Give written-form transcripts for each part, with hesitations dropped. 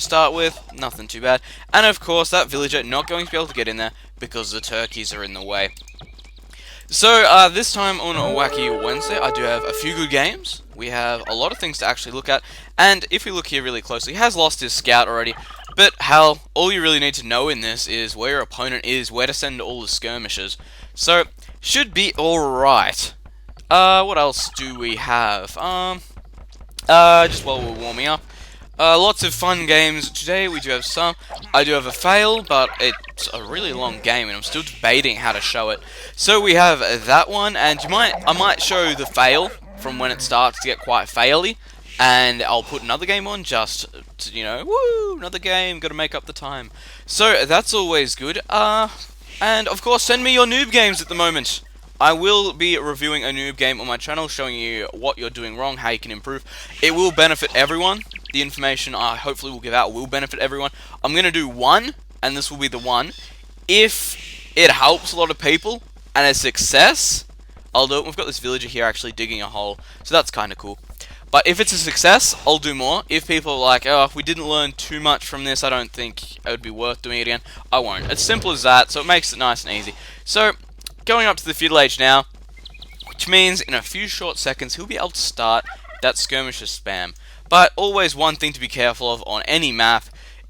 to start with, nothing too bad. And of course, that villager not going to be able to get in there because the turkeys are in the way. So, this time on Wacky Wednesday, I do have a few good games. We have a lot of things to actually look at. And if we look here really closely, he has lost his scout already. But, hell, all you really need to know in this is where your opponent is, where to send all the skirmishes. So, should be alright. What else do we have? Just while we're warming up. Lots of fun games today. We do have some. I do have a fail, but it's a really long game, and I'm still debating how to show it. So we have that one, and I might show the fail from when it starts to get quite faily, and I'll put another game on just to, you know, woo, another game. Got to make up the time. So that's always good. And of course, send me your noob games at the moment. I will be reviewing a noob game on my channel, showing you what you're doing wrong, how you can improve. It will benefit everyone. The information I hopefully will give out will benefit everyone. I'm going to do one, and this will be the one. If it helps a lot of people, and a success, I'll do it. We've got this villager here actually digging a hole, so that's kind of cool. But if it's a success, I'll do more. If people are like, oh, if we didn't learn too much from this, I don't think it would be worth doing it again, I won't. It's simple as that, so it makes it nice and easy. So, going up to the feudal age now, which means in a few short seconds he'll be able to start that skirmisher spam. But always one thing to be careful of on any map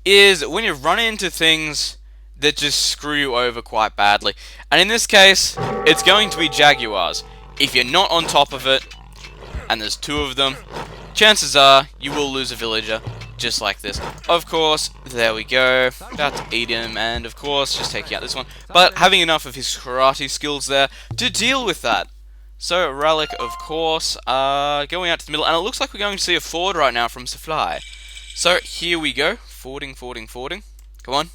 is when you run into things that just screw you over quite badly. And in this case, it's going to be jaguars. If you're not on top of it, and there's two of them, chances are you will lose a villager just like this. Of course, there we go, about to eat him, and of course just taking out this one, but having enough of his karate skills there to deal with that. So relic, of course, going out to the middle, and it looks like we're going to see a ford right now from Supply. So here we go, fording. Come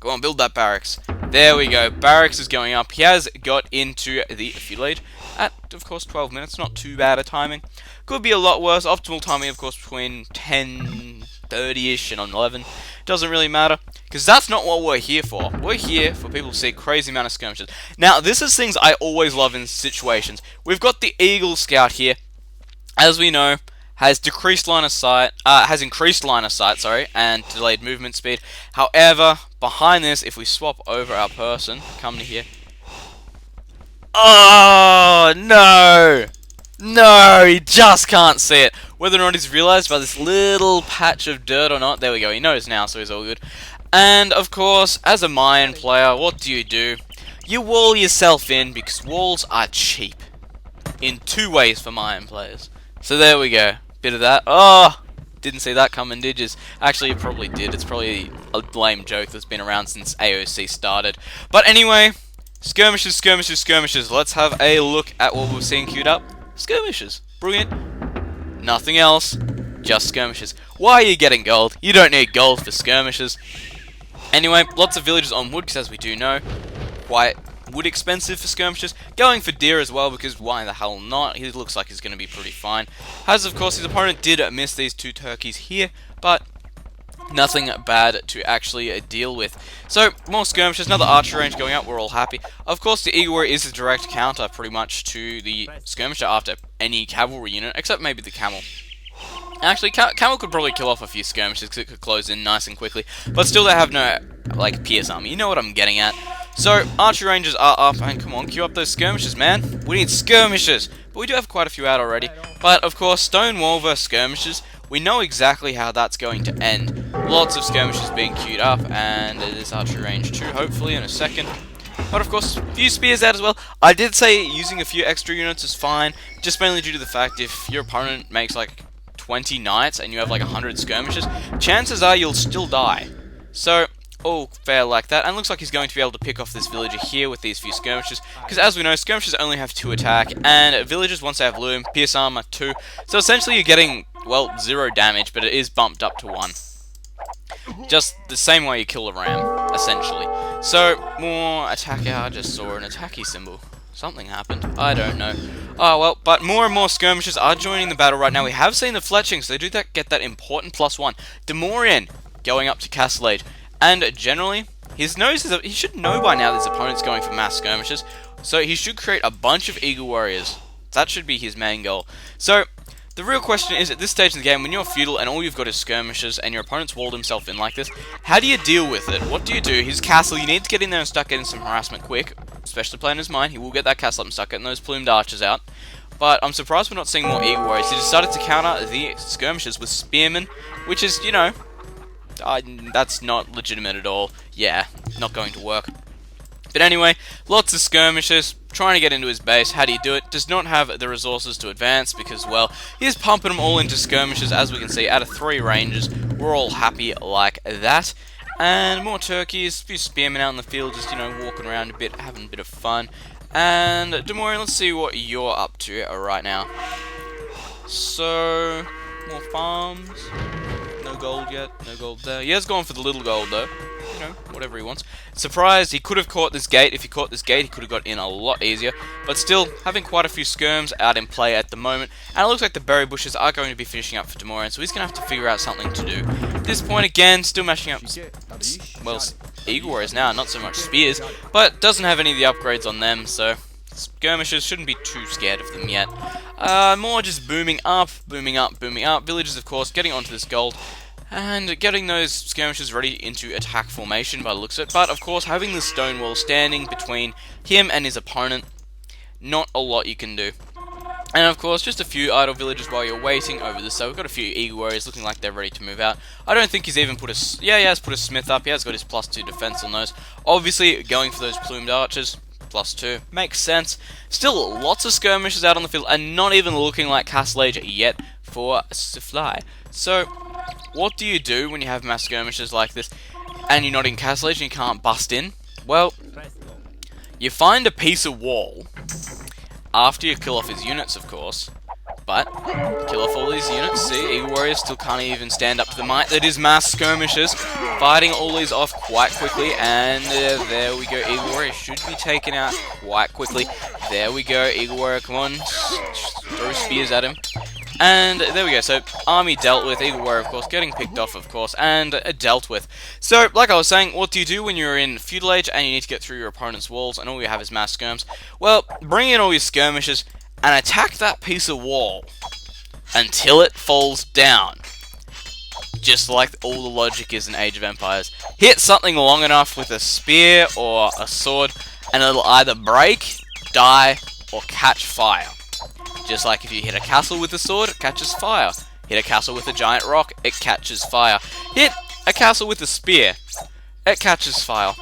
on, build that barracks. There we go, barracks is going up. He has got into the feudal age at, of course, 12 minutes, not too bad a timing. Could be a lot worse. Optimal timing, of course, between 10:30ish and 11. Doesn't really matter, because that's not what we're here for. We're here for people to see crazy amount of skirmishes. Now, this is things I always love in situations. We've got the Eagle Scout here, as we know, has increased line of sight, and delayed movement speed. However, behind this, if we swap over our person, come to here. Oh, no! No, he just can't see it. Whether or not he's realized by this little patch of dirt or not, there we go, he knows now, so he's all good. And, of course, as a Mayan player, what do? You wall yourself in, because walls are cheap. In two ways for Mayan players. So there we go, bit of that. Oh, didn't see that coming, did you? Actually, you probably did. It's probably a lame joke that's been around since AOC started. But anyway, skirmishes. Let's have a look at what we're seeing queued up. Skirmishes. Brilliant. Nothing else. Just skirmishes. Why are you getting gold? You don't need gold for skirmishes. Anyway, lots of villages on wood, because as we do know, quite wood expensive for skirmishes. Going for deer as well, because why the hell not? He looks like he's going to be pretty fine. As of course his opponent did miss these two turkeys here, but nothing bad to actually deal with. So, more skirmishes, another archer range going up, we're all happy. Of course, the Eagle Warrior is a direct counter, pretty much, to the skirmisher after any cavalry unit, except maybe the camel. Actually, camel could probably kill off a few skirmishes, because it could close in nice and quickly, but still they have no, like, Pierce army. You know what I'm getting at. So, archer ranges are up, and come on, queue up those skirmishes, man. We need skirmishes, but we do have quite a few out already. But, of course, stone wall versus skirmishes. We know exactly how that's going to end. Lots of skirmishes being queued up, and it is archery range too, hopefully, in a second. But of course, a few spears out as well. I did say using a few extra units is fine, just mainly due to the fact if your opponent makes like 20 knights and you have like 100 skirmishes, chances are you'll still die. So, all fair like that, and looks like he's going to be able to pick off this villager here with these few skirmishes, because as we know, skirmishes only have 2 attack, and villagers, once they have loom, pierce armor 2, so essentially you're getting, well, 0 damage, but it is bumped up to 1. Just the same way you kill a ram, essentially. So, more attack. I just saw an attacky symbol. Something happened. I don't know. Oh, well, but more and more skirmishers are joining the battle right now. We have seen the fletching, so they do get that important +1. Demorian going up to Castle Age. And generally, he should know by now that his opponent's going for mass skirmishes, so he should create a bunch of Eagle Warriors. That should be his main goal. So, The real question is, at this stage in the game, when you're feudal and all you've got is skirmishes and your opponent's walled himself in like this, how do you deal with it? What do you do? His castle, you need to get in there and start getting some harassment quick, especially playing as mine. He will get that castle up and start getting those plumed archers out. But I'm surprised we're not seeing more eagle warriors. He decided to counter the skirmishes with spearmen, which is, you know, that's not legitimate at all. Yeah, not going to work. But anyway, lots of skirmishes, trying to get into his base. How do you do it? Does not have the resources to advance because, well, he's pumping them all into skirmishes, as we can see, out of 3 ranges. We're all happy like that. And more turkeys, a few spearmen out in the field, just, you know, walking around a bit, having a bit of fun. And, Demorian, let's see what you're up to right now. So, more farms. No gold yet, no gold there. He has gone for the little gold, though. You know, whatever he wants. Surprised, he could have caught this gate. If he caught this gate, he could have got in a lot easier. But still, having quite a few skirms out in play at the moment. And it looks like the berry bushes are going to be finishing up for Demorian, so he's going to have to figure out something to do. At this point, again, still mashing up, well, eagle warriors now, not so much spears. But doesn't have any of the upgrades on them, so skirmishers shouldn't be too scared of them yet. More just booming up, booming up, booming up. Villagers, of course, getting onto this gold. And getting those skirmishers ready into attack formation by the looks of it. But, of course, having the stone wall standing between him and his opponent, not a lot you can do. And, of course, just a few idle villagers while you're waiting over this. So we've got a few eagle warriors looking like they're ready to move out. I don't think he's even put a... Yeah, he has put a smith up. He has got his +2 defense on those. Obviously, going for those plumed archers. +2. Makes sense. Still, lots of skirmishers out on the field. And not even looking like castle age yet for us to fly. So... what do you do when you have mass skirmishes like this and you're not in castle age and you can't bust in? Well, you find a piece of wall after you kill off his units, of course. But, kill off all these units. See, eagle warriors still can't even stand up to the might that is mass skirmishes. Fighting all these off quite quickly, and there we go. Eagle warrior should be taken out quite quickly. There we go, eagle warrior, come on, throw spears at him. And there we go, so army dealt with, eagle warrior of course, getting picked off of course, and dealt with. So, like I was saying, what do you do when you're in feudal age and you need to get through your opponent's walls and all you have is mass skirms? Well, bring in all your skirmishes and attack that piece of wall until it falls down. Just like all the logic is in Age of Empires. Hit something long enough with a spear or a sword and it'll either break, die, or catch fire. Just like if you hit a castle with a sword, it catches fire. Hit a castle with a giant rock, it catches fire. Hit a castle with a spear, it catches fire.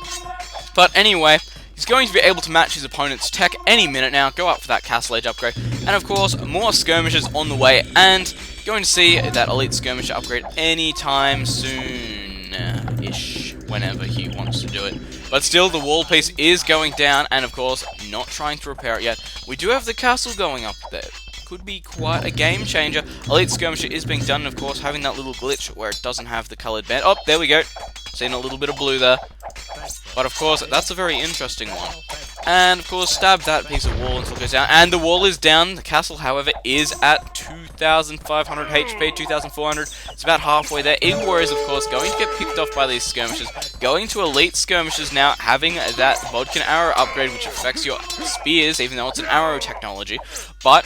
But anyway, he's going to be able to match his opponent's tech any minute now, go up for that castle age upgrade. And of course, more skirmishes on the way, and going to see that elite skirmisher upgrade anytime soon-ish, whenever he wants to do it. But still, the wall piece is going down, and of course, not trying to repair it yet. We do have the castle going up there. Could be quite a game changer. Elite skirmisher is being done, and of course, having that little glitch where it doesn't have the coloured band. Oh, there we go. Seen a little bit of blue there. But of course, that's a very interesting one. And of course, stab that piece of wall until it goes down. And the wall is down. The castle, however, is at 2,500 HP, 2,400. It's about halfway there. Eagle warriors, of course, going to get picked off by these skirmishes. Going to elite skirmishes now, having that Bodkin arrow upgrade, which affects your spears, even though it's an arrow technology. But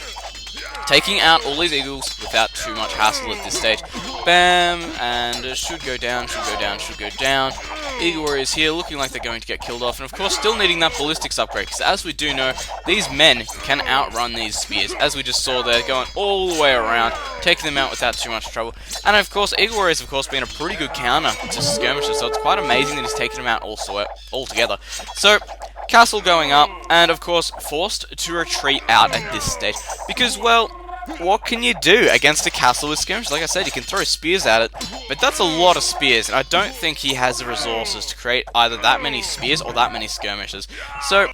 taking out all these eagles without too much hassle at this stage. Bam, and should go down, should go down, should go down. Eagle warriors here looking like they're going to get killed off, and of course still needing that ballistics upgrade, because as we do know, these men can outrun these spears, as we just saw there, going all the way around, taking them out without too much trouble. And of course, eagle warriors of course being a pretty good counter to skirmishers, so it's quite amazing that he's taken them out all together. So, castle going up, and of course forced to retreat out at this stage, because well, what can you do against a castle with skirmishers? Like I said, you can throw spears at it, but that's a lot of spears, and I don't think he has the resources to create either that many spears or that many skirmishers. So,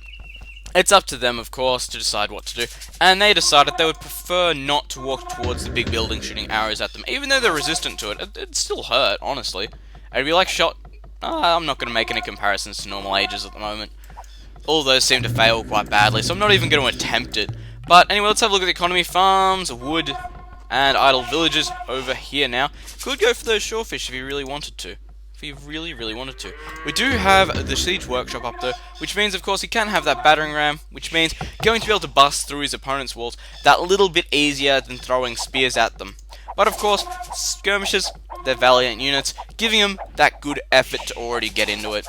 it's up to them, of course, to decide what to do, and they decided they would prefer not to walk towards the big building shooting arrows at them, even though they're resistant to it. It'd still hurt, honestly. It'd be like shot... I'm not going to make any comparisons to normal ages at the moment. All those seem to fail quite badly, so I'm not even going to attempt it. But anyway, let's have a look at the economy. Farms, wood, and idle villages over here now. Could go for those shorefish if he really wanted to. he really, really wanted to. We do have the Siege Workshop up though, which means of course he can have that battering ram, which means going to be able to bust through his opponent's walls that little bit easier than throwing spears at them. But of course, skirmishers, they're valiant units, giving them that good effort to already get into it.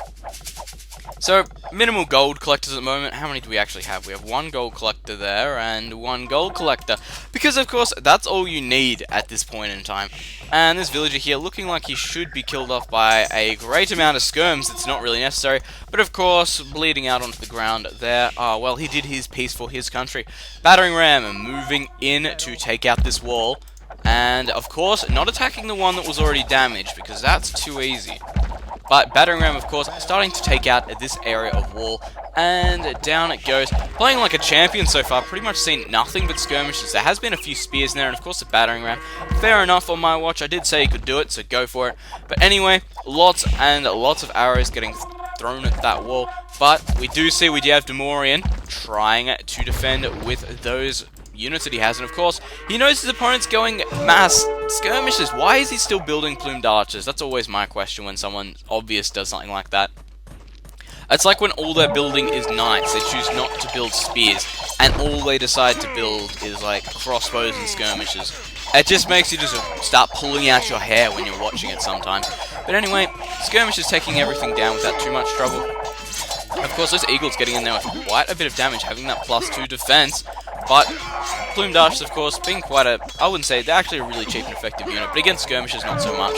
So, minimal gold collectors at the moment. How many do we actually have? We have one gold collector there, and one gold collector. Because, of course, that's all you need at this point in time. And this villager here, looking like he should be killed off by a great amount of skirms. It's not really necessary. But, of course, bleeding out onto the ground there. Well, he did his piece for his country. Battering ram moving in to take out this wall. And, of course, not attacking the one that was already damaged, because that's too easy. But battering ram, of course, starting to take out this area of wall, and down it goes. Playing like a champion so far, pretty much seen nothing but skirmishes. There has been a few spears in there, and of course the battering ram. Fair enough on my watch, I did say he could do it, so go for it. But anyway, lots and lots of arrows getting thrown at that wall. But we do have Demorian trying to defend with those units that he has, and of course, he knows his opponent's going mass skirmishes. Why is he still building plumed archers? That's always my question when someone obvious does something like that. It's like when all they're building is knights, they choose not to build spears, and all they decide to build is like crossbows and skirmishes. It just makes you just start pulling out your hair when you're watching it sometimes. But anyway, skirmish is taking everything down without too much trouble. Of course, this eagle's getting in there with quite a bit of damage, having that +2 defense. But plumed archers, of course, being quite a, I wouldn't say, they're actually a really cheap and effective unit, but against skirmishers, not so much.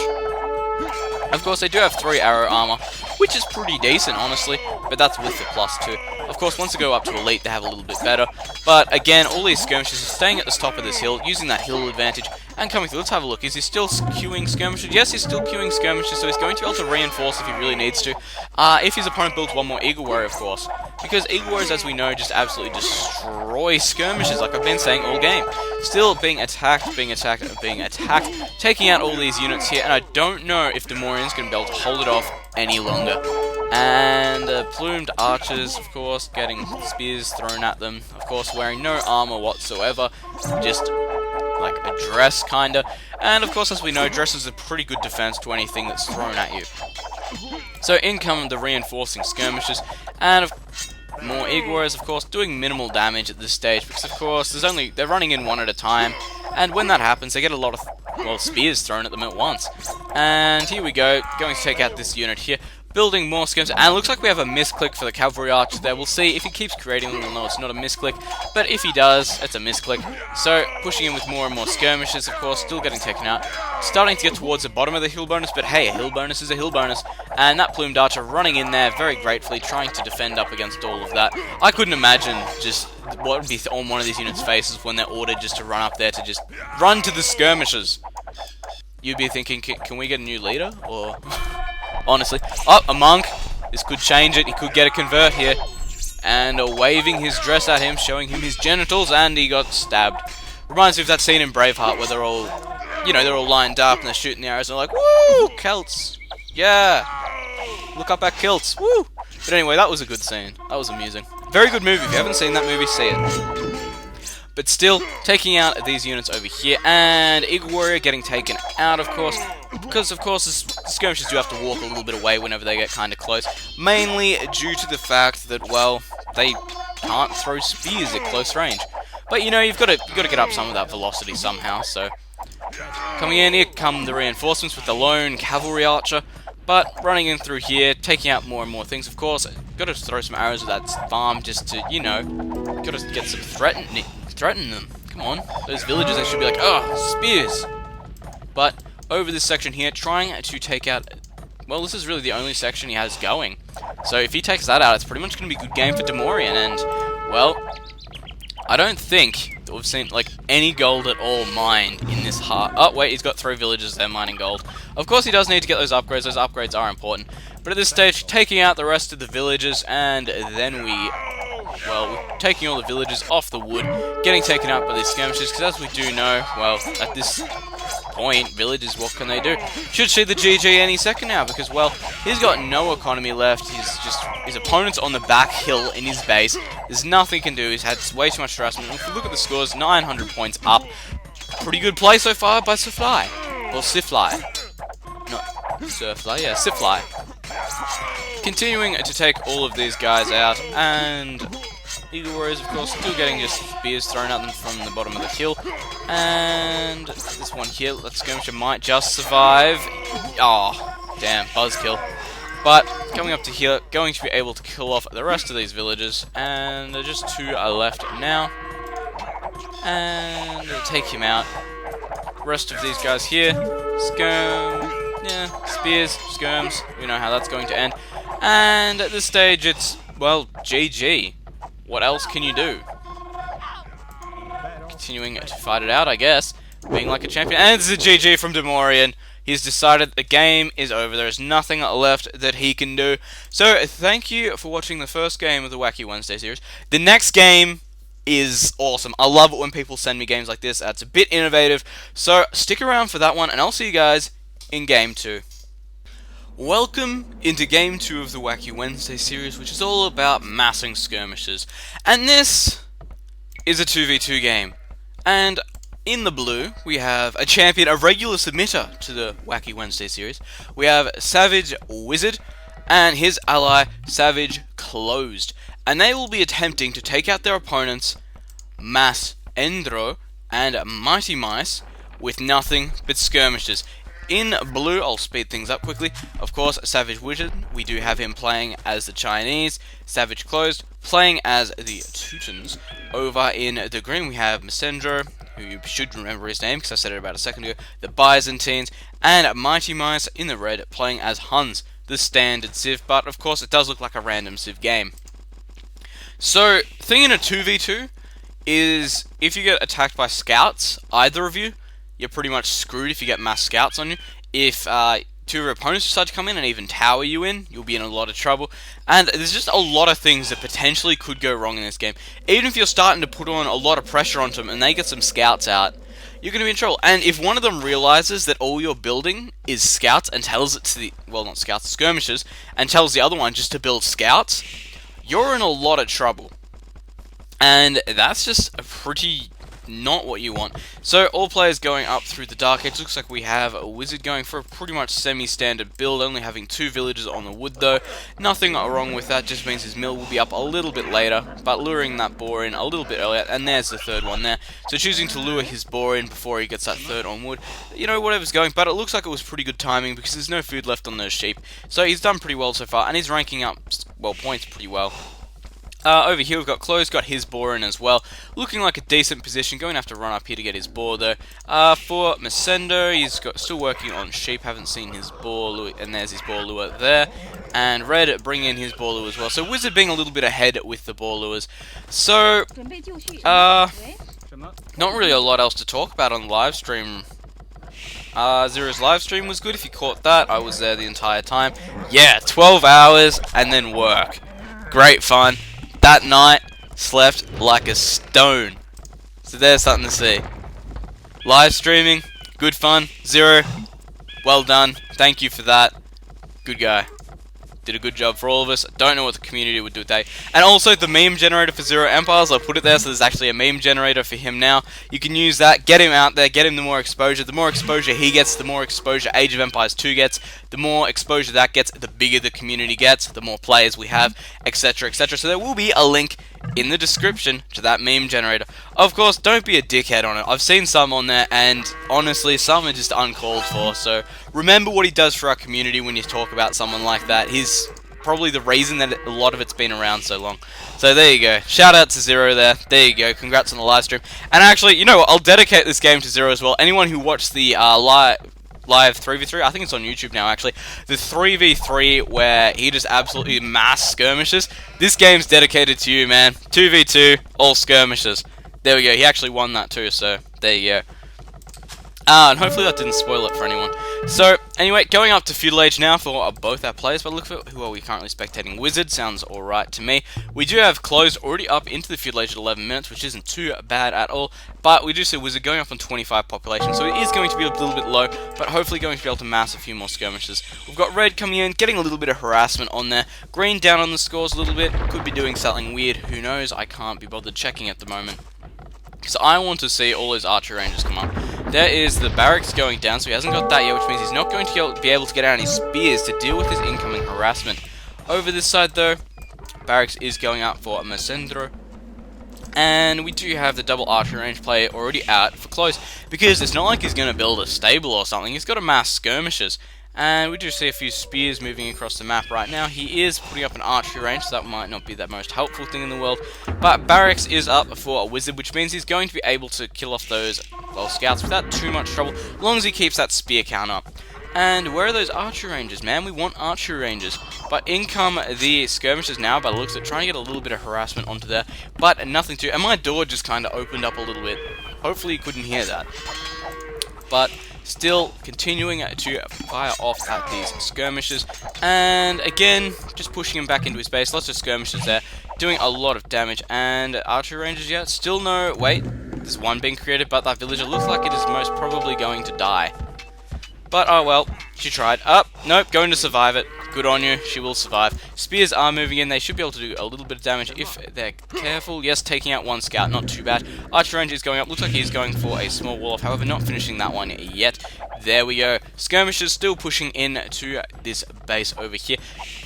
Of course, they do have 3 arrow armor, which is pretty decent, honestly, but that's with the +2. Of course, once they go up to elite, they have a little bit better. But again, all these skirmishers are staying at the top of this hill, using that hill advantage, and coming through. Let's have a look. Is he still queuing skirmishers? Yes, he's still queuing skirmishers, so he's going to be able to reinforce if he really needs to. If his opponent builds one more Eagle Warrior, of course. Because Eagle Warriors, as we know, just absolutely destroy skirmishers, like I've been saying all game. Still being attacked, being attacked, being attacked, taking out all these units here, and I don't know if Demorian's going to be able to hold it off any longer. And plumed archers, of course, getting spears thrown at them, of course wearing no armor whatsoever, just like a dress kinda, and of course, as we know, dress is a pretty good defense to anything that's thrown at you. So in come the reinforcing skirmishes, and more Eagle Warriors, of course, doing minimal damage at this stage, because of course they're running in one at a time, and when that happens, they get a lot of, well, spears thrown at them at once. And here we go, going to take out this unit here, building more skirms, and it looks like we have a misclick for the cavalry archer there. We'll see if he keeps creating them. We'll know it's not a misclick, but if he does, it's a misclick. So pushing in with more and more skirmishes, of course, still getting taken out, starting to get towards the bottom of the hill bonus, but hey, a hill bonus is a hill bonus, and that plumed archer running in there very gratefully, trying to defend up against all of that. I couldn't imagine just what would be on one of these units' faces when they're ordered just to run up there to just run to the skirmishers. You'd be thinking, can we get a new leader, or... Honestly. Oh, a monk. This could change it. He could get a convert here. And waving his dress at him, showing him his genitals, and he got stabbed. Reminds me of that scene in Braveheart where they're all, you know, they're all lined up and they're shooting the arrows and they're like, woo, Celts. Yeah. Look up at kilts. Woo. But anyway, that was a good scene. That was amusing. Very good movie. If you haven't seen that movie, see it. But still, taking out these units over here, and Eagle Warrior getting taken out, of course, because, of course, the skirmishers do have to walk a little bit away whenever they get kind of close, mainly due to the fact that, well, they can't throw spears at close range. But, you know, you've got to get up some of that velocity somehow, so... Coming in, here come the reinforcements with the lone cavalry archer, but running in through here, taking out more and more things, of course. Got to throw some arrows at that farm just to, you know, got to get some threaten them. Come on. Those villagers, they should be like, oh, spears. But over this section here, trying to take out... Well, this is really the only section he has going. So if he takes that out, it's pretty much going to be a good game for Demorian. And, well, I don't think that we've seen, like, any gold at all mined in this heart. Oh, wait, he's got 3 villagers there mining gold. Of course, he does need to get those upgrades. Those upgrades are important. But at this stage, taking out the rest of the villagers, and then well, we're taking all the villagers off the wood, getting taken out by these skirmishers, because as we do know, well, at this point, villagers, what can they do? Should see the GG any second now, because, well, he's got no economy left. His opponent's on the back hill in his base. There's nothing he can do. He's had way too much harassment. If you look at the scores, 900 points up. Pretty good play so far by Sifly. Or Sifly. Surfly, yeah, Sifly. Continuing to take all of these guys out, and Eagle Warriors, of course, still getting just spears thrown at them from the bottom of the hill. And this one here, let's Skirmisher might just survive. Oh, damn, buzzkill. But coming up to here, going to be able to kill off the rest of these villagers, and there are just 2 are left now. And we'll take him out. Rest of these guys here, yeah, spears, skirms, we know how that's going to end. And at this stage, it's, well, GG. What else can you do? Continuing to fight it out, I guess, being like a champion. And it's a GG from Demorian. He's decided the game is over. There is nothing left that he can do. So, thank you for watching the first game of the Wacky Wednesday series. The next game is awesome. I love it when people send me games like this. It's a bit innovative. So, stick around for that one, and I'll see you guys in Game 2. Welcome into Game 2 of the Wacky Wednesday series, which is all about massing skirmishes. And this is a 2v2 game. And in the blue, we have a champion, a regular submitter to the Wacky Wednesday series. We have Savage Wizard and his ally, Savage Closed. And they will be attempting to take out their opponents, Mass Endro and Mighty Mice, with nothing but skirmishes. In blue, I'll speed things up quickly. Of course, Savage Wizard, we do have him playing as the Chinese. Savage Closed, playing as the Teutons. Over in the green, we have Messendro, who you should remember his name, because I said it about a second ago, the Byzantines. And Mighty Mice in the red, playing as Huns, the standard Civ. But, of course, it does look like a random Civ game. So, thing in a 2v2 is, if you get attacked by scouts, either of you, you're pretty much screwed if you get mass scouts on you. If 2 of your opponents decide to come in and even tower you in, you'll be in a lot of trouble. And there's just a lot of things that potentially could go wrong in this game. Even if you're starting to put on a lot of pressure onto them and they get some scouts out, you're going to be in trouble. And if one of them realizes that all you're building is scouts and tells it to the, well, not scouts, skirmishers, and tells the other one just to build scouts, you're in a lot of trouble. And that's just a pretty not what you want. So all players going up through the Dark Age. Looks like we have a Wizard going for a pretty much semi-standard build, only having 2 villagers on the wood though. Nothing wrong with that, just means his mill will be up a little bit later, but luring that boar in a little bit earlier, and there's the 3rd one there. So choosing to lure his boar in before he gets that 3rd on wood, you know, whatever's going, but it looks like it was pretty good timing because there's no food left on those sheep. So he's done pretty well so far, and he's ranking up, well, points pretty well. Over here we've got Close, got his boar in as well. Looking like a decent position, going to have to run up here to get his boar though. For Messendo, he's still working on sheep, haven't seen his boar, and there's his boar lure there. And Red bringing in his boar lure as well. So Wizard being a little bit ahead with the boar lures. So, not really a lot else to talk about on the live stream. Zero's live stream was good, if you caught that. I was there the entire time. Yeah, 12 hours and then work. Great fun. That night, slept like a stone. So there's something to see. Live streaming, good fun. Zero, well done. Thank you for that. Good guy. Did a good job for all of us. Don't know what the community would do today. And also the meme generator for Zero Empires, I'll put it there, so there's actually a meme generator for him now. You can use that, get him out there, get him the more exposure. The more exposure he gets, the more exposure Age of Empires 2 gets. The more exposure that gets, the bigger the community gets, the more players we have, etc, etc. So there will be a link in the description to that meme generator. Of course, don't be a dickhead on it. I've seen some on there, and honestly, some are just uncalled for. So remember what he does for our community when you talk about someone like that. He's probably the reason that a lot of it's been around so long. So there you go. Shout out to Zero there. There you go. Congrats on the live stream. And actually, you know what? I'll dedicate this game to Zero as well. Anyone who watched the live 3v3, I think it's on YouTube now actually, the 3v3 where he just absolutely mass skirmishes, this game's dedicated to you, man. 2v2, all skirmishes. There we go, he actually won that too, so there you go. And hopefully that didn't spoil it for anyone. So, anyway, going up to Feudal Age now for both our players, but look at who are we currently spectating. Wizard sounds alright to me. We do have Closed already up into the Feudal Age at 11 minutes, which isn't too bad at all, but we do see Wizard going up on 25 population, so it is going to be a little bit low, but hopefully going to be able to mass a few more skirmishes. We've got Red coming in, getting a little bit of harassment on there. Green down on the scores a little bit, could be doing something weird, who knows, I can't be bothered checking at the moment. So I want to see all those archer rangers come up. There is the barracks going down, so he hasn't got that yet, which means he's not going to be able to get out any spears to deal with his incoming harassment. Over this side, though, barracks is going out for Mesendro. And we do have the double archer range player already out for close, because it's not like he's going to build a stable or something. He's got a mass skirmishes. And we do see a few spears moving across the map right now. He is putting up an archery range, so that might not be the most helpful thing in the world. But barracks is up for a wizard, which means he's going to be able to kill off those, well, scouts without too much trouble, as long as he keeps that spear count up. And where are those archer rangers, man? We want archer rangers. But in come the skirmishers now, by the looks of it, trying to get a little bit of harassment onto there. But nothing to... And my door just kind of opened up a little bit. Hopefully you couldn't hear that. But still continuing to fire off at these skirmishers. And again, just pushing him back into his base. Lots of skirmishers there, doing a lot of damage. And archer rangers yet? Still no... Wait, there's one being created, but that villager looks like it is most probably going to die. But, oh well, she tried. Nope, going to survive it. Good on you, she will survive. Spears are moving in, they should be able to do a little bit of damage if they're careful. Yes, taking out one scout, not too bad. Archer range is going up, looks like he's going for a small wall off, however not finishing that one yet. There we go. Skirmishers still pushing in to this base over here.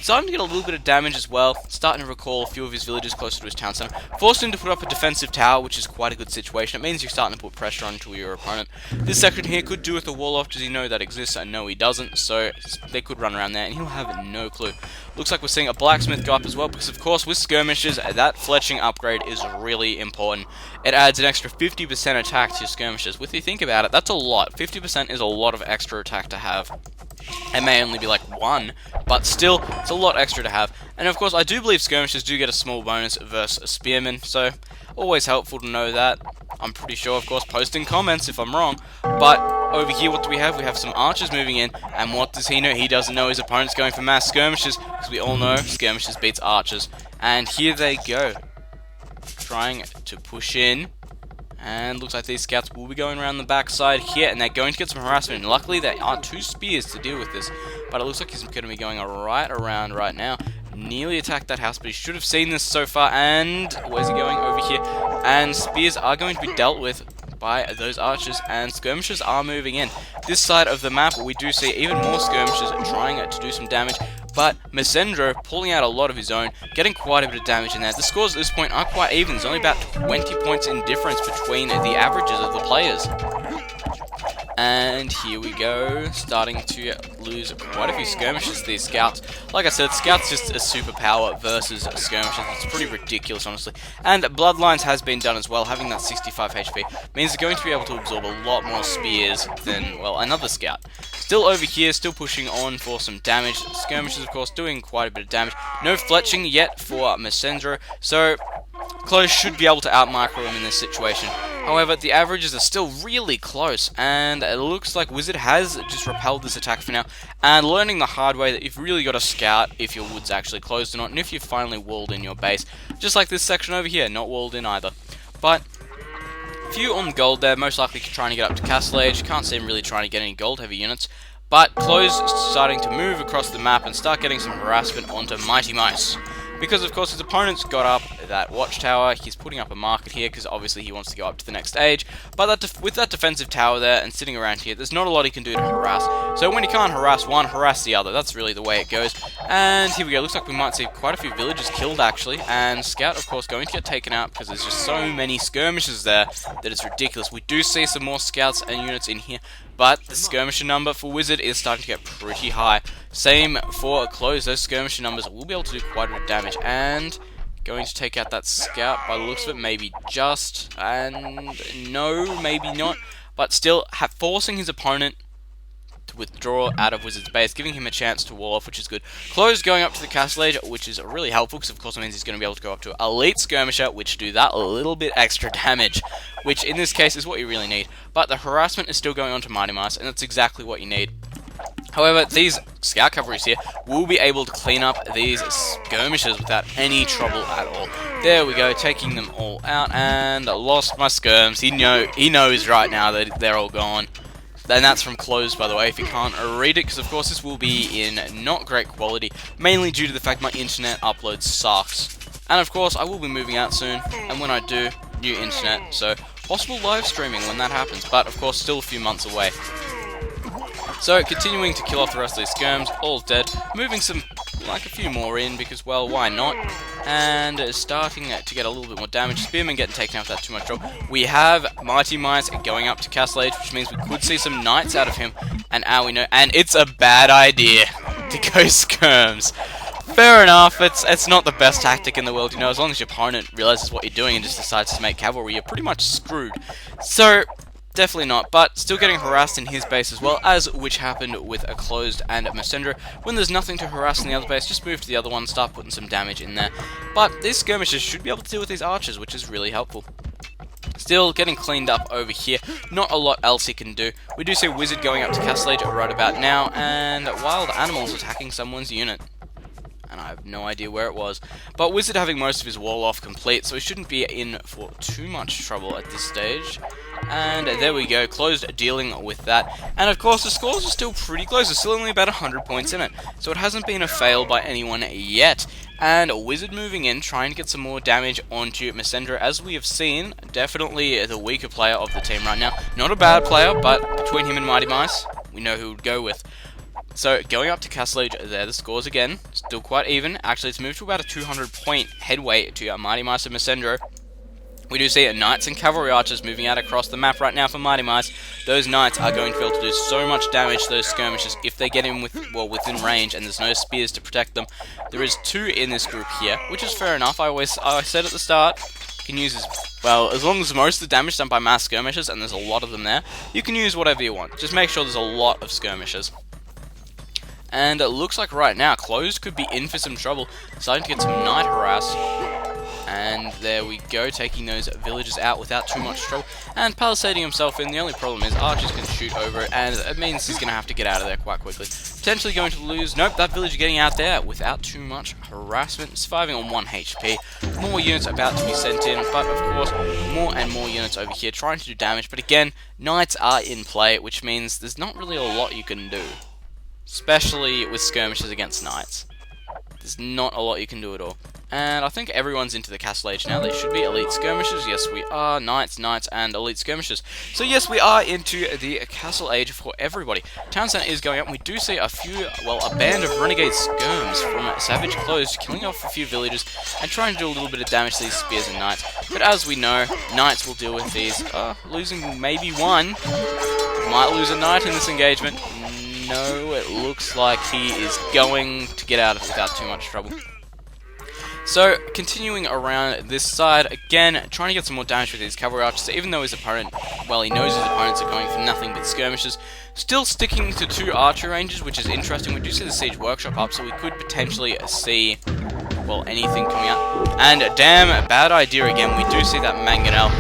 Starting to get a little bit of damage as well. Starting to recall a few of his villagers closer to his town center. Forced him to put up a defensive tower, which is quite a good situation. It means you're starting to put pressure onto your opponent. This section here could do with a wall off. Does he know that exists? I know he doesn't, so they could run around there and he'll have no clue. Looks like we're seeing a blacksmith go up as well, because of course with skirmishers, that fletching upgrade is really important. It adds an extra 50% attack to your skirmishers. If you think about it, that's a lot. 50% is a lot of extra attack to have. It may only be like 1, but still, it's a lot extra to have. And of course, I do believe skirmishers do get a small bonus versus spearmen, so always helpful to know that. I'm pretty sure, of course, post in comments if I'm wrong. But over here, what do we have? We have some archers moving in, and what does he know? He doesn't know his opponent's going for mass skirmishers, because we all know skirmishers beats archers. And here they go, trying to push in. And looks like these scouts will be going around the backside here, and they're going to get some harassment. And luckily, there are 2 spears to deal with this, but it looks like he's going to be going right around right now. Nearly attacked that house, but he should have seen this so far. And where's he going? Over here. And spears are going to be dealt with by those archers, and skirmishers are moving in. This side of the map, we do see even more skirmishers trying to do some damage. But Mesendro pulling out a lot of his own, getting quite a bit of damage in there. The scores at this point are quite even. There's only about 20 points in difference between the averages of the players. And here we go, starting to lose quite a few skirmishers to these scouts. Like I said, scouts just a superpower versus skirmishers. It's pretty ridiculous, honestly. And Bloodlines has been done as well, having that 65 HP means they're going to be able to absorb a lot more spears than, well, another scout. Still over here, still pushing on for some damage. Skirmishers, of course, doing quite a bit of damage. No fletching yet for Mesendro, so Close should be able to out-micro him in this situation. However, the averages are still really close, and it looks like Wizard has just repelled this attack for now, and learning the hard way that you've really got to scout if your wood's actually closed or not, and if you've finally walled in your base. Just like this section over here, not walled in either. But few on gold there, most likely trying to get up to Castle Age. Can't see him really trying to get any gold-heavy units. But Close starting to move across the map and start getting some harassment onto Mighty Mice. Because, of course, his opponent's got up that watchtower. He's putting up a market here because obviously he wants to go up to the next age. But with that defensive tower there and sitting around here, there's not a lot he can do to harass. So when he can't harass one, harass the other. That's really the way it goes. And here we go. Looks like we might see quite a few villagers killed, actually. And Scout, of course, going to get taken out because there's just so many skirmishes there that it's ridiculous. We do see some more scouts and units in here. But the skirmisher number for Wizard is starting to get pretty high. Same for Close. Those skirmisher numbers will be able to do quite a bit of damage. And going to take out that scout by the looks of it, maybe just. And no, maybe not. But still, forcing his opponent to withdraw out of Wizard's base, giving him a chance to wall off, which is good. Close going up to the Castle Age, which is really helpful, because of course it means he's going to be able to go up to Elite Skirmisher, which do that little bit extra damage, which in this case is what you really need. But the harassment is still going on to Mighty Mice, and that's exactly what you need. However, these scout cavalries here will be able to clean up these skirmishers without any trouble at all. There we go, taking them all out, and I lost my skirms. He knows right now that they're all gone. And that's from Close, by the way, if you can't read it, because of course this will be in not great quality, mainly due to the fact my internet upload sucks. And of course, I will be moving out soon, and when I do, new internet, so possible live streaming when that happens, but of course still a few months away. So continuing to kill off the rest of these skirms, all dead, moving a few more in because, well, why not? And starting to get a little bit more damage. Spearman getting taken out without too much trouble. We have Mighty Mice going up to Castle Age, which means we could see some knights out of him. And we know, and it's a bad idea to go skirms. Fair enough, it's not the best tactic in the world, you know, as long as your opponent realizes what you're doing and just decides to make cavalry, you're pretty much screwed. So, definitely not, but still getting harassed in his base as well, as which happened with a closed and a Messender. When there's nothing to harass in the other base, just move to the other one, start putting some damage in there. But these skirmishers should be able to deal with these archers, which is really helpful. Still getting cleaned up over here, not a lot else he can do. We do see Wizard going up to Castle Age right about now, and wild animals attacking someone's unit. And I have no idea where it was. But Wizard having most of his wall off complete, so he shouldn't be in for too much trouble at this stage. And there we go, closed dealing with that. And of course the scores are still pretty close, there's still only about 100 points in it. So it hasn't been a fail by anyone yet. And Wizard moving in, trying to get some more damage onto Messender. As we have seen, definitely the weaker player of the team right now. Not a bad player, but between him and Mighty Mice, we know who would go with. So, going up to Castle Age, there the scores again, still quite even. Actually, it's moved to about a 200 point headway to Mighty Mice and Messender. We do see Knights and Cavalry Archers moving out across the map right now for Mighty Mice. Those Knights are going to be able to do so much damage to those skirmishers if they get in within range and there's no spears to protect them. There is 2 in this group here, which is fair enough. I said at the start, you can use as long as most of the damage is done by mass skirmishers, and there's a lot of them there, you can use whatever you want. Just make sure there's a lot of skirmishers. And it looks like right now, Closed could be in for some trouble. Starting to get some Knight harass. And there we go, taking those villagers out without too much trouble. And palisading himself in. The only problem is archers can shoot over it, and it means he's going to have to get out of there quite quickly. Potentially going to lose. Nope, that villager getting out there without too much harassment. Surviving on 1 HP. More units about to be sent in, but of course, more and more units over here trying to do damage. But again, Knights are in play, which means there's not really a lot you can do. Especially with skirmishes against Knights. There's not a lot you can do at all. And I think everyone's into the Castle Age now. They should be Elite Skirmishers. Yes, we are. Knights, and Elite Skirmishers. So yes, we are into the Castle Age for everybody. Town Center is going up. We do see a band of Renegade Skirms from Savage Closed, killing off a few villagers and trying to do a little bit of damage to these Spears and Knights. But as we know, Knights will deal with these. Losing maybe one. Might lose a Knight in this engagement. No, it looks like he is going to get out of it without too much trouble. So, continuing around this side, again, trying to get some more damage with these cavalry archers. So even though his opponent, he knows his opponents are going for nothing but skirmishes, still sticking to 2 archer ranges, which is interesting. We do see the Siege Workshop up, so we could potentially see, anything coming out. And damn, bad idea again. We do see that Mangonel.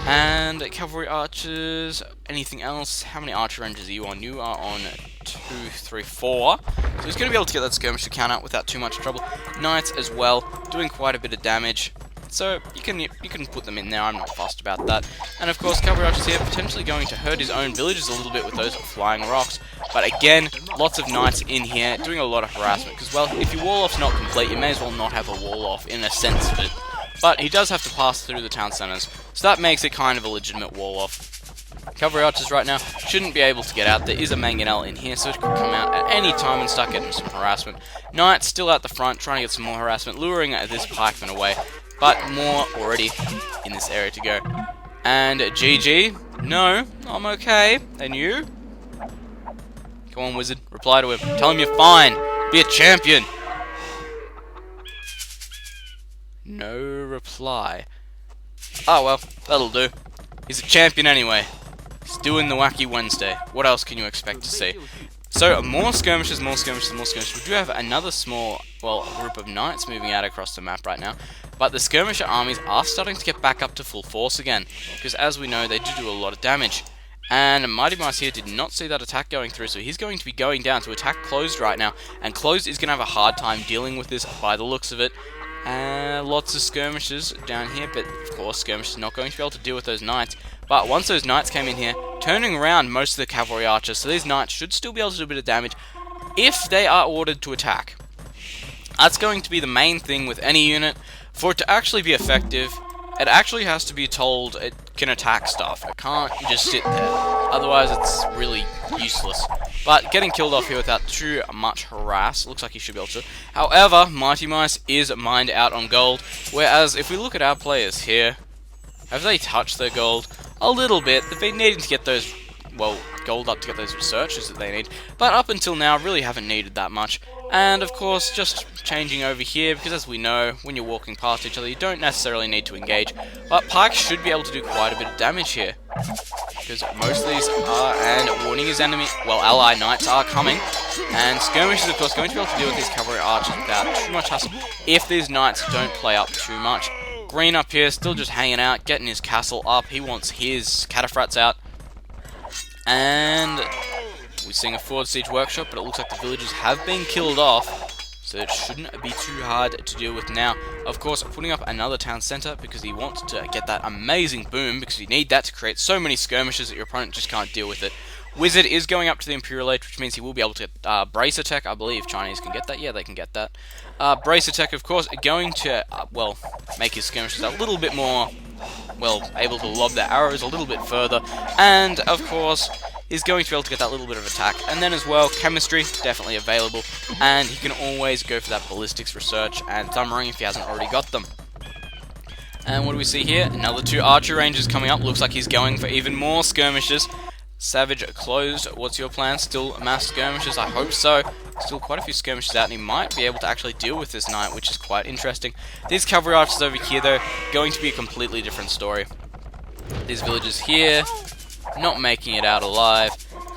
And cavalry archers, anything else? How many archer ranges are you on? You are on 2, 3, 4. So he's going to be able to get that skirmish to count out without too much trouble. Knights as well, doing quite a bit of damage. So you can put them in there, I'm not fussed about that. And of course, cavalry archers here potentially going to hurt his own villagers a little bit with those flying rocks. But again, lots of knights in here, doing a lot of harassment. Because, if your wall-off's not complete, you may as well not have a wall-off in a sense of it. But he does have to pass through the town centers, so that makes it kind of a legitimate wall-off. Cavalry archers right now shouldn't be able to get out. There is a Mangonel in here, so it could come out at any time and start getting some harassment. Knights still out the front, trying to get some more harassment, luring this pikeman away. But more already in this area to go. And GG. No, I'm okay. And you? Come on, Wizard. Reply to him. Tell him you're fine. Be a champion. No reply. Oh well, that'll do. He's a champion anyway. He's doing the Wacky Wednesday. What else can you expect to see? So, more skirmishes, more skirmishes, more skirmishes. We do have another small, group of knights moving out across the map right now. But the skirmisher armies are starting to get back up to full force again. Because as we know, they do a lot of damage. And Mighty Mice here did not see that attack going through, so he's going to be going down to attack Closed right now. And Closed is going to have a hard time dealing with this by the looks of it. Lots of skirmishes down here, but of course skirmishers not going to be able to deal with those knights. But once those knights came in here, turning around most of the cavalry archers, so these knights should still be able to do a bit of damage if they are ordered to attack. That's going to be the main thing with any unit. For it to actually be effective, it actually has to be told, it can attack stuff. It can't just sit there. Otherwise, it's really useless. But getting killed off here without too much harass, looks like he should be able to. However, Mighty Mice is mined out on gold, whereas if we look at our players here, have they touched their gold? A little bit. They've been needing to get those, well, gold up to get those researches that they need, but up until now really haven't needed that much. And of course, just changing over here, because as we know, when you're walking past each other, you don't necessarily need to engage, but Pike should be able to do quite a bit of damage here, because most of these are, and warning his enemy, well, ally knights are coming, and Skirmish is of course going to be able to deal with these cavalry archers without too much hassle, if these knights don't play up too much. Green up here, still just hanging out, getting his castle up, he wants his cataphracts out, and we're seeing a forward siege workshop, but it looks like the villagers have been killed off, so it shouldn't be too hard to deal with now. Of course, putting up another town centre because he wants to get that amazing boom, because you need that to create so many skirmishes that your opponent just can't deal with it. Wizard is going up to the Imperial Age, which means he will be able to brace attack. I believe Chinese can get that. Yeah, they can get that. Brace attack, of course, going to, well, make his skirmishes a little bit more, well, able to lob their arrows a little bit further. And, of course, is going to be able to get that little bit of attack. And then as well, chemistry, definitely available. And he can always go for that ballistics research and thumbering if he hasn't already got them. And what do we see here? Another 2 archer rangers coming up. Looks like he's going for even more skirmishes. Savage closed. What's your plan? Still mass skirmishes? I hope so. Still quite a few skirmishes out, and he might be able to actually deal with this knight, which is quite interesting. These cavalry archers over here, though, going to be a completely different story. These villagers here, not making it out alive,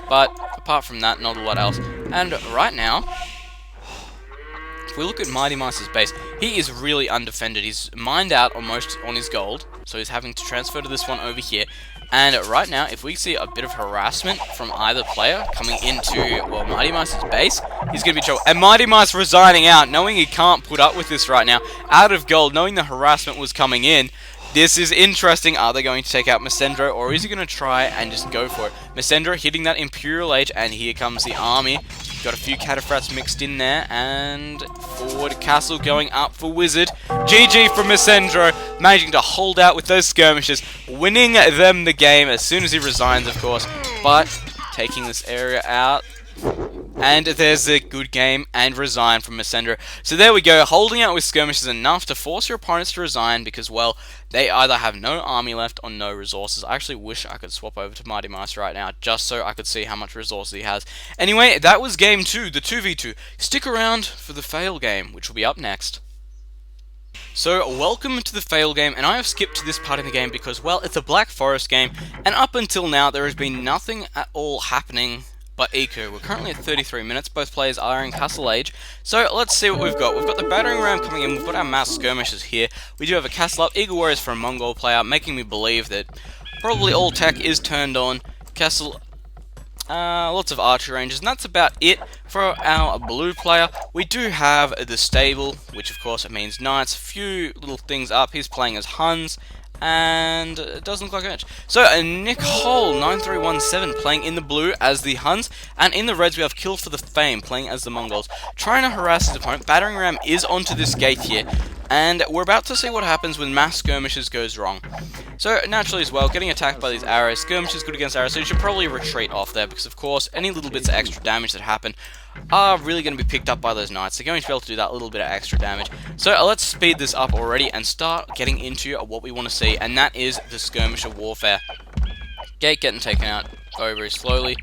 but apart from that, not a lot else. And right now, if we look at Mighty Mice's base, he is really undefended. He's mined out almost on his gold, so he's having to transfer to this one over here. And right now, if we see a bit of harassment from either player coming into, well, Mighty Mice's base, he's going to be in trouble. And Mighty Mice resigning out, knowing he can't put up with this right now, out of gold, knowing the harassment was coming in. This is interesting. Are they going to take out Mesendro, or is he going to try and just go for it? Mesendro hitting that Imperial Age, and here comes the army. Got a few cataphracts mixed in there, and forward castle going up for Wizard. GG from Mesendro, managing to hold out with those skirmishes, winning them the game as soon as he resigns, of course, but taking this area out. And there's a good game and resign from Mesendro. So there we go, holding out with skirmishes enough to force your opponents to resign because, well, they either have no army left or no resources. I actually wish I could swap over to Mighty Mice right now just so I could see how much resources he has. Anyway, that was game 2, the 2v2. Stick around for the fail game, which will be up next. So, welcome to the fail game, and I have skipped to this part in the game because, well, it's a Black Forest game, and up until now there has been nothing at all happening but Eco. We're currently at 33 minutes, both players are in Castle Age, so let's see what we've got. We've got the battering ram coming in, we've got our mass skirmishers here, we do have a castle up, Eagle Warriors for a Mongol player, making me believe that probably all tech is turned on. Castle, lots of archer ranges, and that's about it for our blue player. We do have the stable, which of course it means knights, a few little things up, he's playing as Huns, and it doesn't look like much. So, Nick Hole, 9317, playing in the blue as the Huns, and in the reds we have Kill for the Fame, playing as the Mongols, trying to harass his opponent. Battering ram is onto this gate here, and we're about to see what happens when mass skirmishes goes wrong. So, naturally as well, getting attacked by these arrows, skirmishes good against arrows, so you should probably retreat off there, because of course, any little bits of extra damage that happen are really going to be picked up by those knights. They're going to be able to do that little bit of extra damage. So let's speed this up already and start getting into what we want to see, and that is the skirmisher warfare. Gate getting taken out very, very slowly,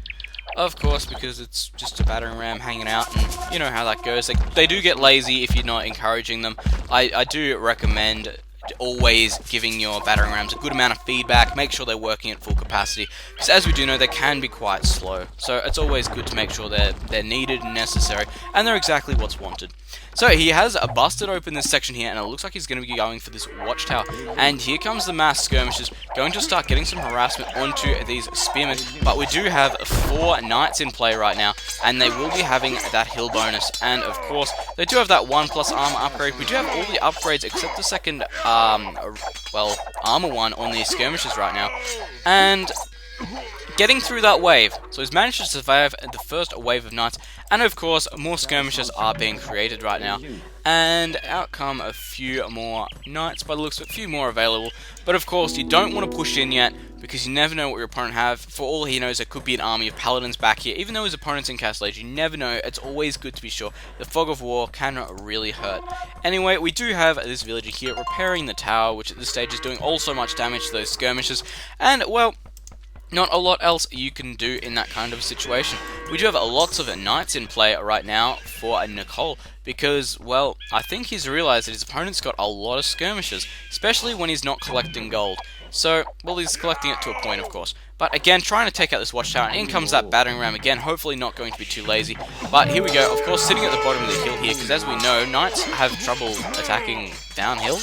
of course, because it's just a battering ram hanging out, and you know how that goes. They do get lazy if you're not encouraging them. I do recommend always giving your battering rams a good amount of feedback, make sure they're working at full capacity, because as we do know, they can be quite slow, so it's always good to make sure they're needed and necessary, and they're exactly what's wanted. So he has busted open this section here, and it looks like he's going to be going for this watchtower, and here comes the mass skirmishers, going to start getting some harassment onto these spearmen, but we do have 4 knights in play right now, and they will be having that hill bonus, and of course, they do have that 1+ armor upgrade. We do have all the upgrades except the second, well, armor one on these skirmishers right now, and getting through that wave. So he's managed to survive the first wave of knights, and of course more skirmishes are being created right now. and out come a few more knights by the looks of it, a few more available. But of course, you don't want to push in yet, because you never know what your opponent have. For all he knows, there could be an army of paladins back here. Even though his opponent's in Castle Age, you never know. It's always good to be sure. The fog of war can really hurt. Anyway, we do have this villager here repairing the tower, which at this stage is doing all so much damage to those skirmishes. And, well, not a lot else you can do in that kind of a situation. We do have lots of knights in play right now for Nicole, because, well, I think he's realised that his opponent's got a lot of skirmishes, especially when he's not collecting gold. So, well, he's collecting it to a point, of course. But again, trying to take out this watchtower, and in comes that battering ram again, hopefully not going to be too lazy. But here we go, of course, sitting at the bottom of the hill here, because as we know, knights have trouble attacking downhill?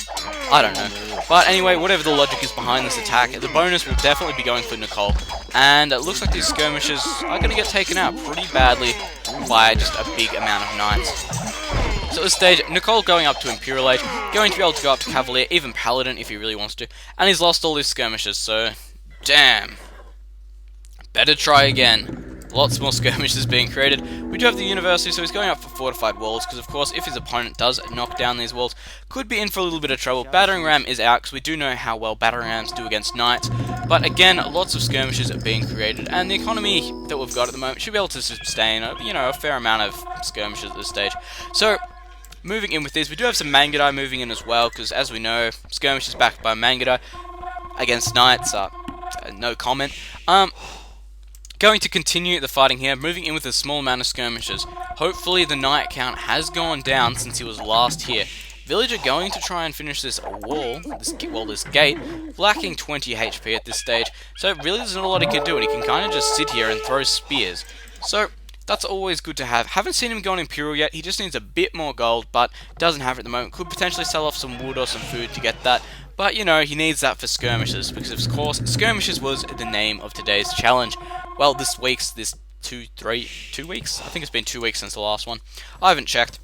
I don't know. But anyway, whatever the logic is behind this attack, the bonus will definitely be going for Nicole. And it looks like these skirmishes are going to get taken out pretty badly by just a big amount of knights. So at this stage, Nicole going up to Imperial Age, going to be able to go up to Cavalier, even Paladin if he really wants to, and he's lost all his skirmishes, so damn. Better try again. Lots more skirmishes being created. We do have the University, so he's going up for fortified walls, because of course if his opponent does knock down these walls, could be in for a little bit of trouble. Battering ram is out, because we do know how well battering rams do against knights, but again, lots of skirmishes are being created, and the economy that we've got at the moment should be able to sustain, a fair amount of skirmishes at this stage. So, moving in with this, we do have some Mangudai moving in as well, because as we know, skirmishes backed by Mangudai against knights, no comment. Going to continue the fighting here, moving in with a small amount of skirmishes. Hopefully the knight count has gone down since he was last here. Villager going to try and finish this wall, this gate, lacking 20 HP at this stage, so really there's not a lot he can do, and he can kind of just sit here and throw spears. So, that's always good to have. Haven't seen him go on Imperial yet, he just needs a bit more gold, but doesn't have it at the moment. Could potentially sell off some wood or some food to get that, but you know, he needs that for skirmishes, because of course, skirmishes was the name of today's challenge. Well, two weeks? I think it's been 2 weeks since the last one. I haven't checked.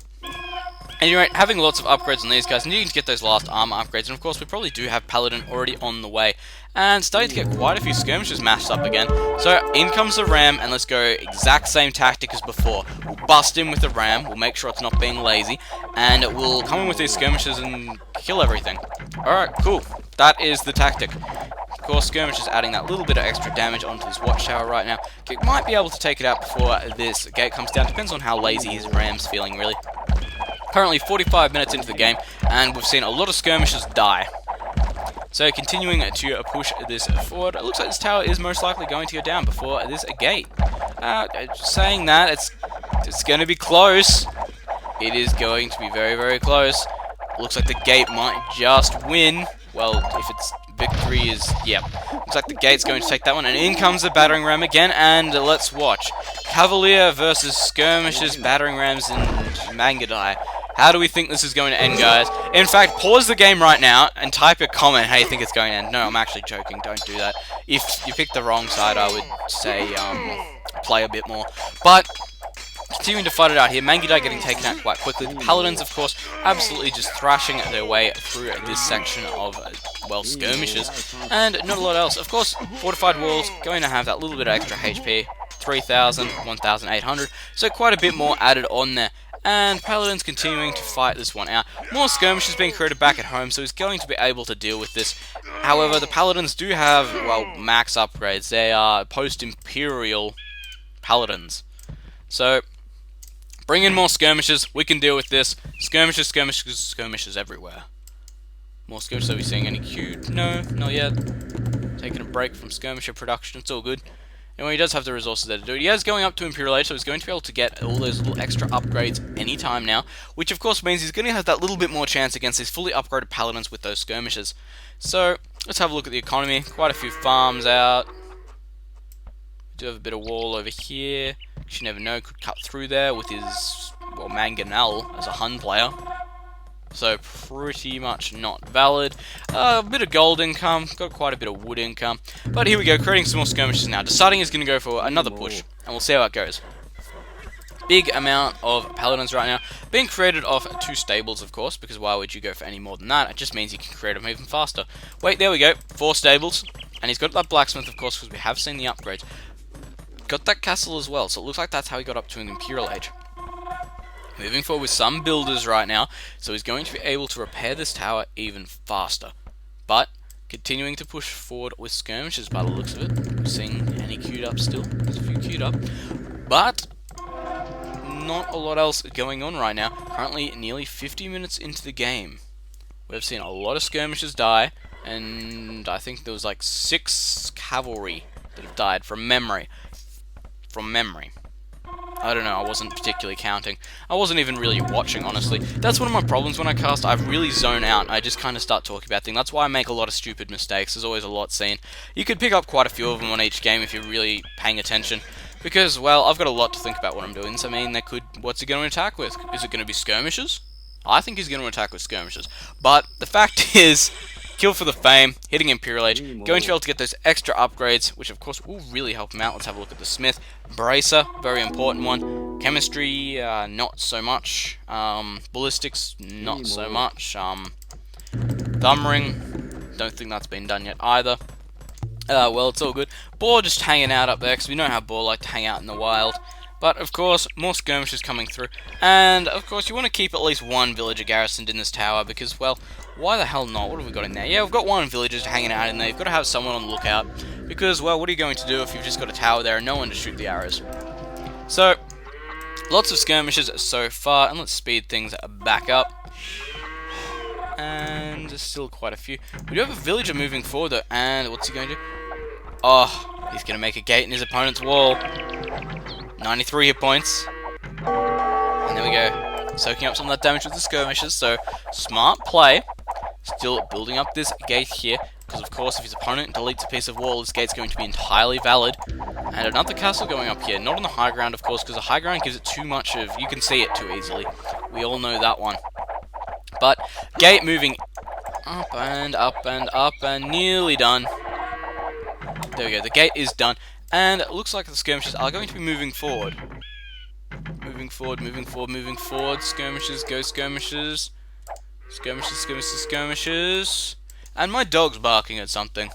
Anyway, having lots of upgrades on these guys, needing to get those last armor upgrades, and of course we probably do have Paladin already on the way, and starting to get quite a few skirmishes mashed up again. So in comes the ram, and let's go exact same tactic as before. We'll bust in with the ram, we'll make sure it's not being lazy, and we'll come in with these skirmishes and kill everything. Alright, cool. That is the tactic. Of course, Skirmish is adding that little bit of extra damage onto this watchtower right now. He might be able to take it out before this gate comes down. Depends on how lazy his ram's feeling, really. Currently 45 minutes into the game, and we've seen a lot of skirmishes die. So continuing to push this forward, it looks like this tower is most likely going to go down before this gate. Saying that, it's going to be close. It is going to be very, very close. Looks like the gate might just win. Well, if it's victory is, yep. Looks like the gate's going to take that one, and in comes the battering ram again, and let's watch. Cavalier versus skirmishes, battering rams, and Mangudai. How do we think this is going to end, guys? In fact, pause the game right now and type a comment how you think it's going to end. No, I'm actually joking. Don't do that. If you picked the wrong side, I would say play a bit more. But continuing to fight it out here, Mangudai getting taken out quite quickly. The Paladins, of course, absolutely just thrashing their way through this section of, well, skirmishes. And not a lot else. Of course, fortified walls, going to have that little bit of extra HP. 3,000, 1,800. So quite a bit more added on there. And Paladin's continuing to fight this one out. More skirmishes being created back at home, so he's going to be able to deal with this. However, the Paladins do have, well, max upgrades. They are post-Imperial Paladins. So, bring in more skirmishes. We can deal with this. Skirmishes, skirmishes, skirmishes everywhere. More skirmishes. Are we seeing any queue? No, not yet. Taking a break from skirmisher production. It's all good. Anyway, he does have the resources there to do it. He is going up to Imperial Age, so he's going to be able to get all those little extra upgrades anytime now, which of course means he's going to have that little bit more chance against these fully upgraded Paladins with those skirmishes. So, let's have a look at the economy. Quite a few farms out. We do have a bit of wall over here. You never know, could cut through there with his, well, Mangonel as a Hun player. So pretty much not valid. A bit of gold income, got quite a bit of wood income. But here we go, creating some more skirmishes now. Deciding he's going to go for another push, and we'll see how it goes. Big amount of Paladins right now, being created off 2 stables, of course, because why would you go for any more than that? It just means you can create them even faster. Wait, there we go, 4 stables. And he's got that blacksmith, of course, because we have seen the upgrades. Got that castle as well, so it looks like that's how he got up to an Imperial Age. Moving forward with some builders right now, so he's going to be able to repair this tower even faster. But continuing to push forward with skirmishes by the looks of it. We're seeing any queued up still. There's a few queued up. But not a lot else going on right now. Currently nearly 50 minutes into the game. We've seen a lot of skirmishes die, and I think there was like 6 cavalry that have died from memory. I don't know, I wasn't particularly counting. I wasn't even really watching, honestly. That's one of my problems when I cast. I really zone out, and I just kind of start talking about things. That's why I make a lot of stupid mistakes. There's always a lot seen. You could pick up quite a few of them on each game if you're really paying attention. Because, well, I've got a lot to think about what I'm doing. So, I mean, what's he going to attack with? Is it going to be skirmishes? I think he's going to attack with skirmishes. But the fact is, kill for the fame, hitting Imperial Age, going to be able to get those extra upgrades, which of course will really help him out. Let's have a look at the Smith. Bracer, very important one. Chemistry, not so much. Ballistics, not so much. Thumb Ring, don't think that's been done yet either. Well, it's all good. Boar just hanging out up there, because we know how boar like to hang out in the wild. But, of course, more skirmishes coming through. And, of course, you want to keep at least one villager garrisoned in this tower, because, well, why the hell not? What have we got in there? Yeah, we've got one villager hanging out in there. You've got to have someone on the lookout, because, well, what are you going to do if you've just got a tower there and no one to shoot the arrows? So, lots of skirmishes so far, and let's speed things back up. And there's still quite a few. We do have a villager moving forward, though, and what's he going to do? Oh, he's going to make a gate in his opponent's wall. 93 hit points. And there we go. Soaking up some of that damage with the skirmishes, so smart play. Still building up this gate here, because of course if his opponent deletes a piece of wall, this gate's going to be entirely valid. And another castle going up here, not on the high ground of course, because the high ground gives it too much of, you can see it too easily. We all know that one. But, gate moving up and up and up and nearly done. There we go, the gate is done. And it looks like the skirmishes are going to be moving forward. Moving forward, moving forward, moving forward. Skirmishes, go skirmishes. Skirmishes, skirmishes, skirmishes. And my dog's barking at something.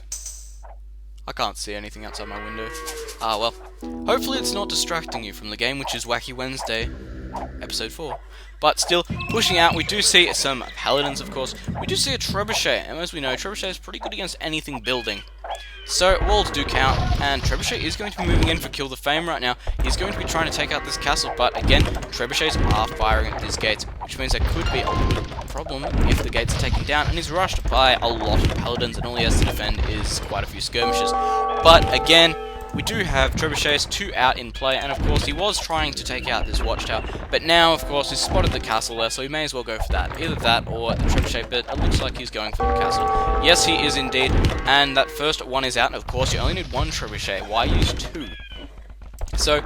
I can't see anything outside my window. Ah, well. Hopefully it's not distracting you from the game, which is Wacky Wednesday, episode 4. But still, pushing out, we do see some paladins, of course. We do see a trebuchet, and as we know, trebuchet is pretty good against anything building. So, walls do count, and Trebuchet is going to be moving in for Kill the Fame right now. He's going to be trying to take out this castle, but again, Trebuchets are firing at these gates, which means there could be a little bit of a problem if the gates are taken down, and he's rushed by a lot of paladins, and all he has to defend is quite a few skirmishes. But again, we do have Trebuchets 2 out in play, and of course he was trying to take out this watchtower, but now of course he's spotted the castle there, so he may as well go for that. Either that or the Trebuchet, but it looks like he's going for the castle. Yes, he is indeed, and that first one is out, and of course you only need 1 Trebuchet. Why use 2? So,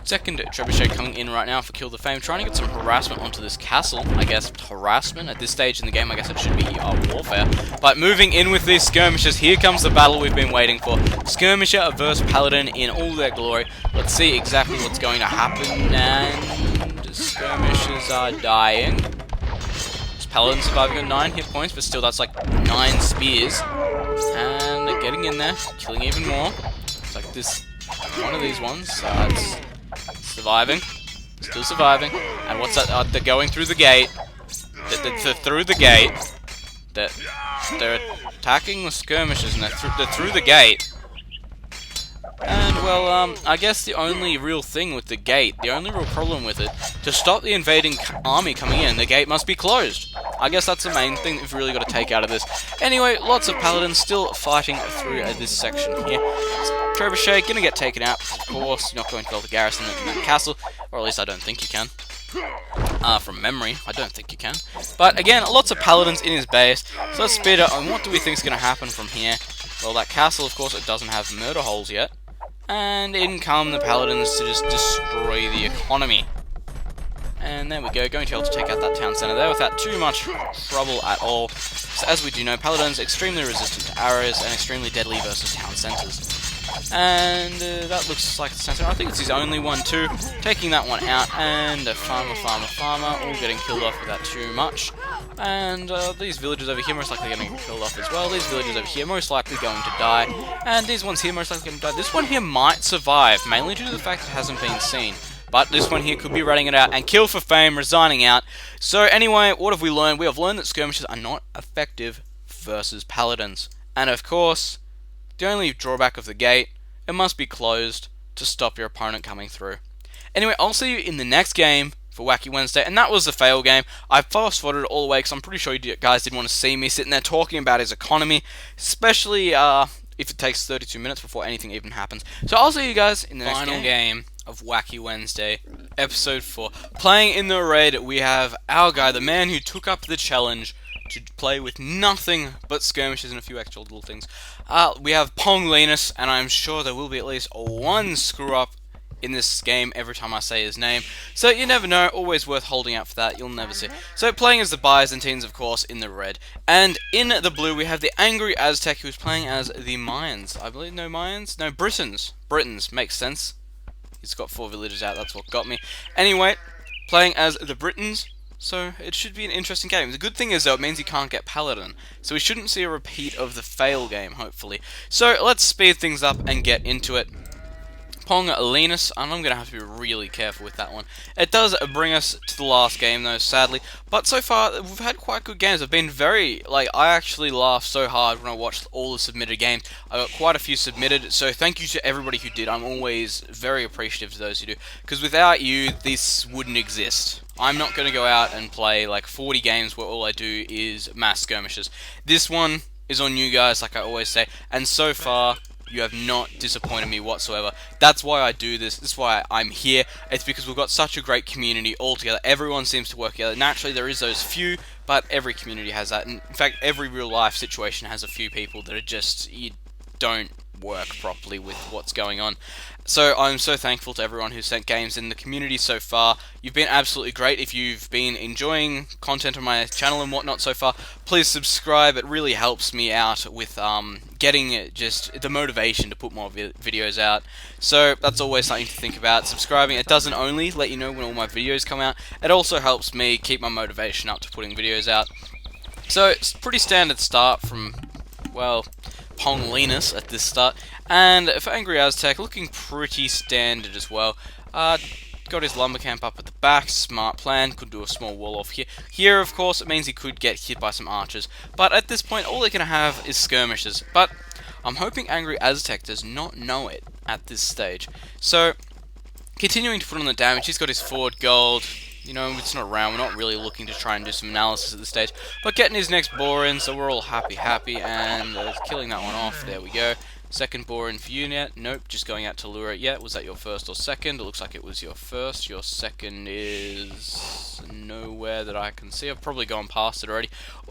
second Trebuchet coming in right now for Kill the Fame, trying to get some harassment onto this castle. I guess harassment at this stage in the game, I guess it should be warfare. But moving in with these skirmishes, here comes the battle we've been waiting for. Skirmisher versus Paladin in all their glory. Let's see exactly what's going to happen, and skirmishers are dying. This Paladin surviving on 9 hit points, but still that's like 9 spears. And they're getting in there, killing even more. It's like this, one of these ones, it's surviving, still surviving, and what's that? They're going through the gate. They're through the gate. They're attacking the skirmishers, and they're through the gate. And well, I guess the only real thing with the gate, the only real problem with it, to stop the invading army coming in, the gate must be closed. I guess that's the main thing that we've really got to take out of this. Anyway, lots of paladins still fighting through this section here. Trebuchet gonna get taken out, of course. You're not going to be able to garrison in that castle, or at least I don't think you can. From memory, I don't think you can. But again, lots of paladins in his base, so let's speed up. And what do we think is going to happen from here? Well, that castle, of course, it doesn't have murder holes yet. And in come the paladins to just destroy the economy. And there we go, going to be able to take out that town centre there without too much trouble at all. So as we do know, paladins are extremely resistant to arrows and extremely deadly versus town centres. And that looks like the center. I think it's his only one too. Taking that one out, and a farmer, all getting killed off without too much. And these villagers over here most likely getting killed off as well. These villagers over here most likely going to die. And these ones here most likely going to die. This one here might survive, mainly due to the fact it hasn't been seen. but this one here could be running it out, and Kill for Fame resigning out. So anyway, what have we learned? We have learned that skirmishes are not effective versus paladins. And of course, the only drawback of the gate, it must be closed to stop your opponent coming through. Anyway, I'll see you in the next game for Wacky Wednesday, and that was the fail game. I fast forwarded it all the way because I'm pretty sure you guys didn't want to see me sitting there talking about his economy, especially if it takes 32 minutes before anything even happens. So I'll see you guys in the next final game of Wacky Wednesday, episode 4. Playing in the raid, we have our guy, the man who took up the challenge to play with nothing but skirmishes and a few extra little things. We have Pong Linus, and I'm sure there will be at least one screw up in this game every time I say his name. So you never know, always worth holding out for that, you'll never see. So playing as the Byzantines, of course, in the red. And in the blue, we have the Angry Aztec, who's playing as the Mayans. I believe, no Mayans? No, Britons. Britons, makes sense. He's got 4 villages out, that's what got me. Anyway, playing as the Britons, so it should be an interesting game. The good thing is, though, it means he can't get Paladin. So we shouldn't see a repeat of the fail game, hopefully. So let's speed things up and get into it. Pong Linus, and I'm going to have to be really careful with that one. It does bring us to the last game though, sadly, but so far we've had quite good games. I've been very, I actually laughed so hard when I watched all the submitted games. I got quite a few submitted, so thank you to everybody who did. I'm always very appreciative to those who do, because without you, this wouldn't exist. I'm not going to go out and play 40 games where all I do is mass skirmishes. This one is on you guys, like I always say, and so far, you have not disappointed me whatsoever. That's why I do this. This is why I'm here. It's because we've got such a great community all together. Everyone seems to work together. Naturally, there is those few, but every community has that. And in fact, every real life situation has a few people that are just, you don't work properly with what's going on. So I'm so thankful to everyone who sent games in the community so far. You've been absolutely great. If you've been enjoying content on my channel and whatnot so far, please subscribe. It really helps me out with getting just the motivation to put more videos out. So that's always something to think about. Subscribing, it doesn't only let you know when all my videos come out, it also helps me keep my motivation up to putting videos out. So it's pretty standard start from, well, Pong Linus at this start, and for Angry Aztec, looking pretty standard as well. Got his lumber camp up at the back, smart plan, could do a small wall off here. Here, of course, it means he could get hit by some archers, but at this point, all they're going to have is skirmishes. But I'm hoping Angry Aztec does not know it at this stage. So, continuing to put on the damage, he's got his forward gold. You know, it's not around, we're not really looking to try and do some analysis at this stage, but getting his next boar in, so we're all happy, and killing that one off, there we go. Second boar in for you yet? Nope, just going out to lure it yet. Was that your first or second? It looks like it was your first. Your second is nowhere that I can see. I've probably gone past it already.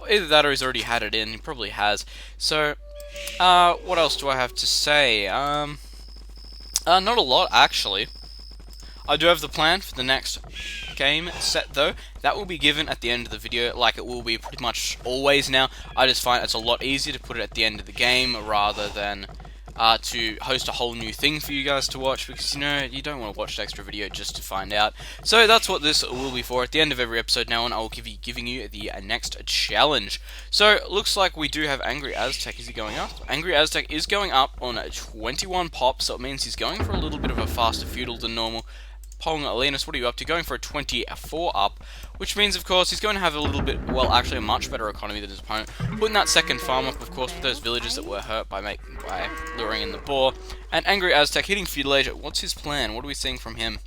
Either that or he's already had it in, he probably has. So, what else do I have to say? Not a lot, actually. I do have the plan for the next game set though. That will be given at the end of the video, like it will be pretty much always now. I just find it's a lot easier to put it at the end of the game rather than to host a whole new thing for you guys to watch, because you know you don't want to watch the extra video just to find out. So that's what this will be for. At the end of every episode now on, I will be giving you the next challenge. So looks like we do have Angry Aztec. Is he going up? Angry Aztec is going up on 21 pop, so it means he's going for a little bit of a faster feudal than normal. Pong Linus, what are you up to? Going for a 24 up, which means, of course, he's going to have a little bit, well, actually a much better economy than his opponent. Putting that second farm up, of course, with those villages that were hurt by luring in the boar. And Angry Aztec hitting feudal age. What's his plan? What are we seeing from him?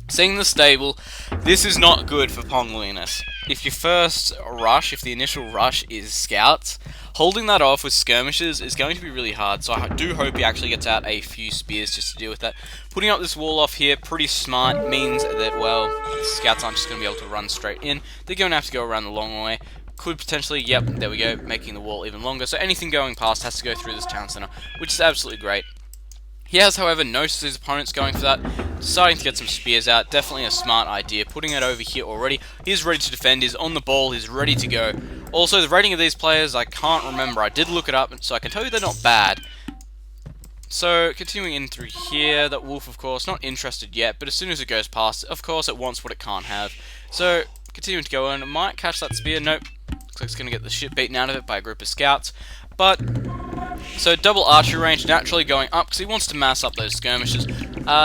Seeing the stable, this is not good for Pong Linus. If your first rush, if the initial rush is scouts, holding that off with skirmishes is going to be really hard, so I do hope he actually gets out a few spears just to deal with that. Putting up this wall off here, pretty smart, means that, well, scouts aren't just going to be able to run straight in. They're going to have to go around the long way. Could potentially, yep, there we go, making the wall even longer. So anything going past has to go through this town center, which is absolutely great. He has, however, noticed his opponents going for that, deciding to get some spears out. Definitely a smart idea. Putting it over here already. He's ready to defend. He's on the ball. He's ready to go. Also, the rating of these players, I can't remember. I did look it up, so I can tell you they're not bad. So, continuing in through here, that wolf, of course, not interested yet, but as soon as it goes past, of course, it wants what it can't have. So, continuing to go in, it might catch that spear. Nope. Looks like it's going to get the shit beaten out of it by a group of scouts. But So double archery range naturally going up because he wants to mass up those skirmishes.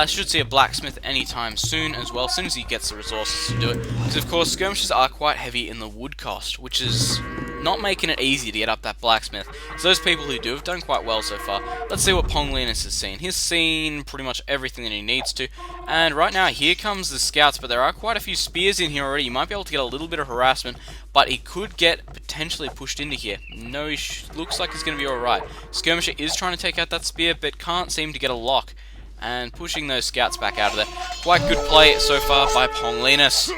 Should see a blacksmith anytime soon as well, as soon as he gets the resources to do it. Because of course skirmishes are quite heavy in the wood cost, which is not making it easy to get up that blacksmith. So those people who do have done quite well so far. Let's see what Pong Linus has seen. He's seen pretty much everything that he needs to. And right now here comes the scouts, but there are quite a few spears in here already. You might be able to get a little bit of harassment, but he could get potentially pushed into here. No, he looks like he's going to be alright. Skirmisher is trying to take out that spear, but can't seem to get a lock. And pushing those scouts back out of there. Quite good play so far by Pong Linus.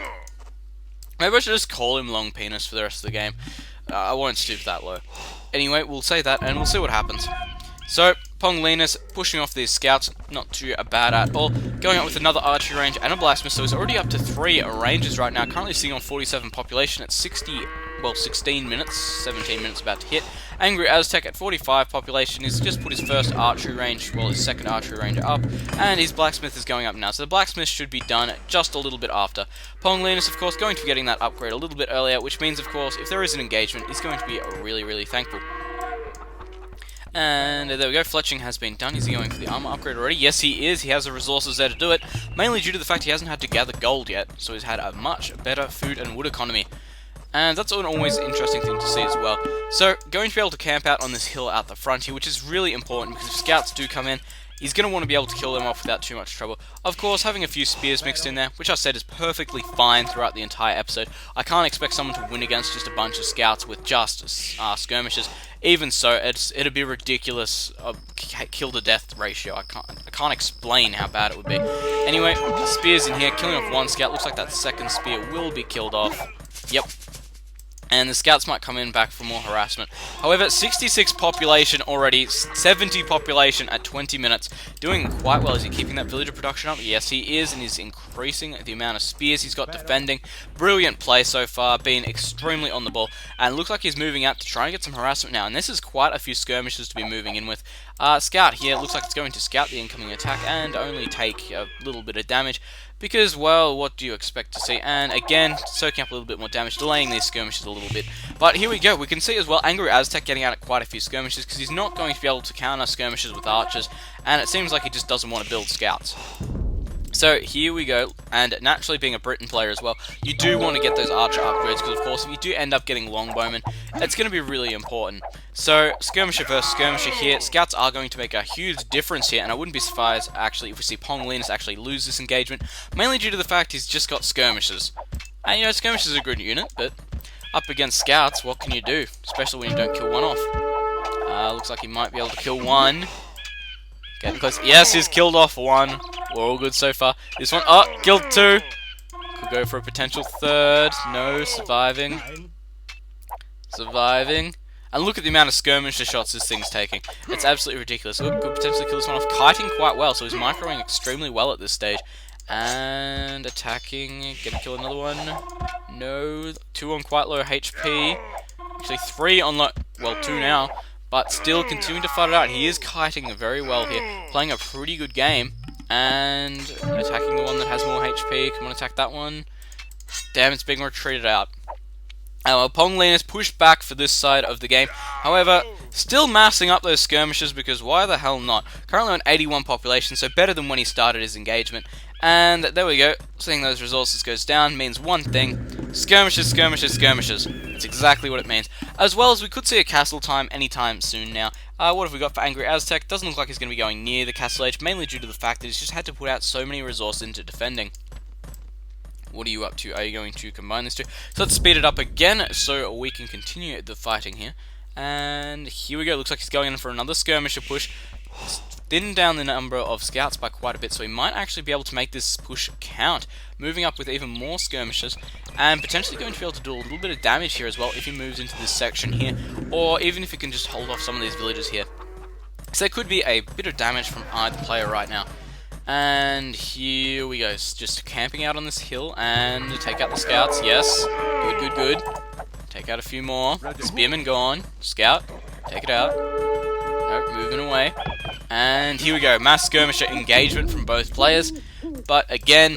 Maybe I should just call him Long Penis for the rest of the game. I won't stoop that low. Anyway, we'll say that and we'll see what happens. So, Pong Linus pushing off these scouts, not too bad at all. Going out with another archery range and a blacksmith, so he's already up to 3 ranges right now. Currently sitting on 47 population at 16 minutes, 17 minutes about to hit. Angry Aztec at 45 population. He's just put his first archery range, well, his second archery range up, and his blacksmith is going up now. So the blacksmith should be done just a little bit after. Pong Linus, of course, going to be getting that upgrade a little bit earlier, which means, of course, if there is an engagement, he's going to be really, really thankful. And there we go, fletching has been done. Is he going for the armor upgrade already? Yes, he is. He has the resources there to do it, mainly due to the fact he hasn't had to gather gold yet, so he's had a much better food and wood economy. And that's an always interesting thing to see as well. So, going to be able to camp out on this hill out the front here, which is really important, because if scouts do come in, he's going to want to be able to kill them off without too much trouble. Of course, having a few spears mixed in there, which I said is perfectly fine throughout the entire episode. I can't expect someone to win against just a bunch of scouts with just skirmishes. Even so, it'd be ridiculous kill-to-death ratio. I can't explain how bad it would be. Anyway, spears in here, killing off one scout. Looks like that second spear will be killed off. Yep. And the scouts might come in back for more harassment. However, 66 population already, 70 population at 20 minutes. Doing quite well. Is he keeping that villager production up? Yes, he is, and he's increasing the amount of spears he's got defending. Brilliant play so far, being extremely on the ball. And looks like he's moving out to try and get some harassment now. And this is quite a few skirmishes to be moving in with. Scout here, looks like it's going to scout the incoming attack and only take a little bit of damage. Because, well, what do you expect to see? And again, soaking up a little bit more damage, delaying these skirmishes a little bit. But here we go, we can see as well, Angry Aztec getting out at quite a few skirmishes, because he's not going to be able to counter skirmishes with archers, and it seems like he just doesn't want to build scouts. So here we go, and naturally being a Britain player as well, you do want to get those archer upgrades, because of course if you do end up getting longbowmen, it's going to be really important. So skirmisher versus skirmisher here, scouts are going to make a huge difference here, and I wouldn't be surprised actually if we see Pong Linus actually lose this engagement, mainly due to the fact he's just got skirmishers. And you know, skirmishers are a good unit, but up against scouts, what can you do? Especially when you don't kill one off. Looks like he might be able to kill one. Getting close. Yes, he's killed off one. We're all good so far. This one, oh, killed two. Could go for a potential third. No, surviving. Surviving. And look at the amount of skirmisher shots this thing's taking. It's absolutely ridiculous. Look, could potentially kill this one off. Kiting quite well, so he's microing extremely well at this stage. And attacking. Gonna kill another one. No. 2 on quite low HP. Actually, 3 on low. Well, 2 now. But still continuing to fight it out. He is kiting very well here. Playing a pretty good game. And attacking the one that has more HP. Come on, attack that one. Damn, it's being retreated out. Pong Linus pushed back for this side of the game. However, still massing up those skirmishes because why the hell not? Currently on 81 population, so better than when he started his engagement. And there we go. Seeing those resources goes down means one thing. Skirmishes, skirmishes, skirmishes. That's exactly what it means. As well as we could see a castle time anytime soon now. What have we got for Angry Aztec? Doesn't look like he's going to be going near the castle age, mainly due to the fact that he's just had to put out so many resources into defending. What are you up to? Are you going to combine these two? So let's speed it up again so we can continue the fighting here. And here we go. Looks like he's going in for another skirmisher push. Thinned down the number of scouts by quite a bit, so he might actually be able to make this push count. Moving up with even more skirmishers, and potentially going to be able to do a little bit of damage here as well if he moves into this section here, or even if he can just hold off some of these villagers here. So there could be a bit of damage from either player right now. And here we go, just camping out on this hill, and take out the scouts, yes, good, good, good. Take out a few more, spearman gone, scout, take it out, nope, moving away. And here we go, mass skirmisher engagement from both players, but again,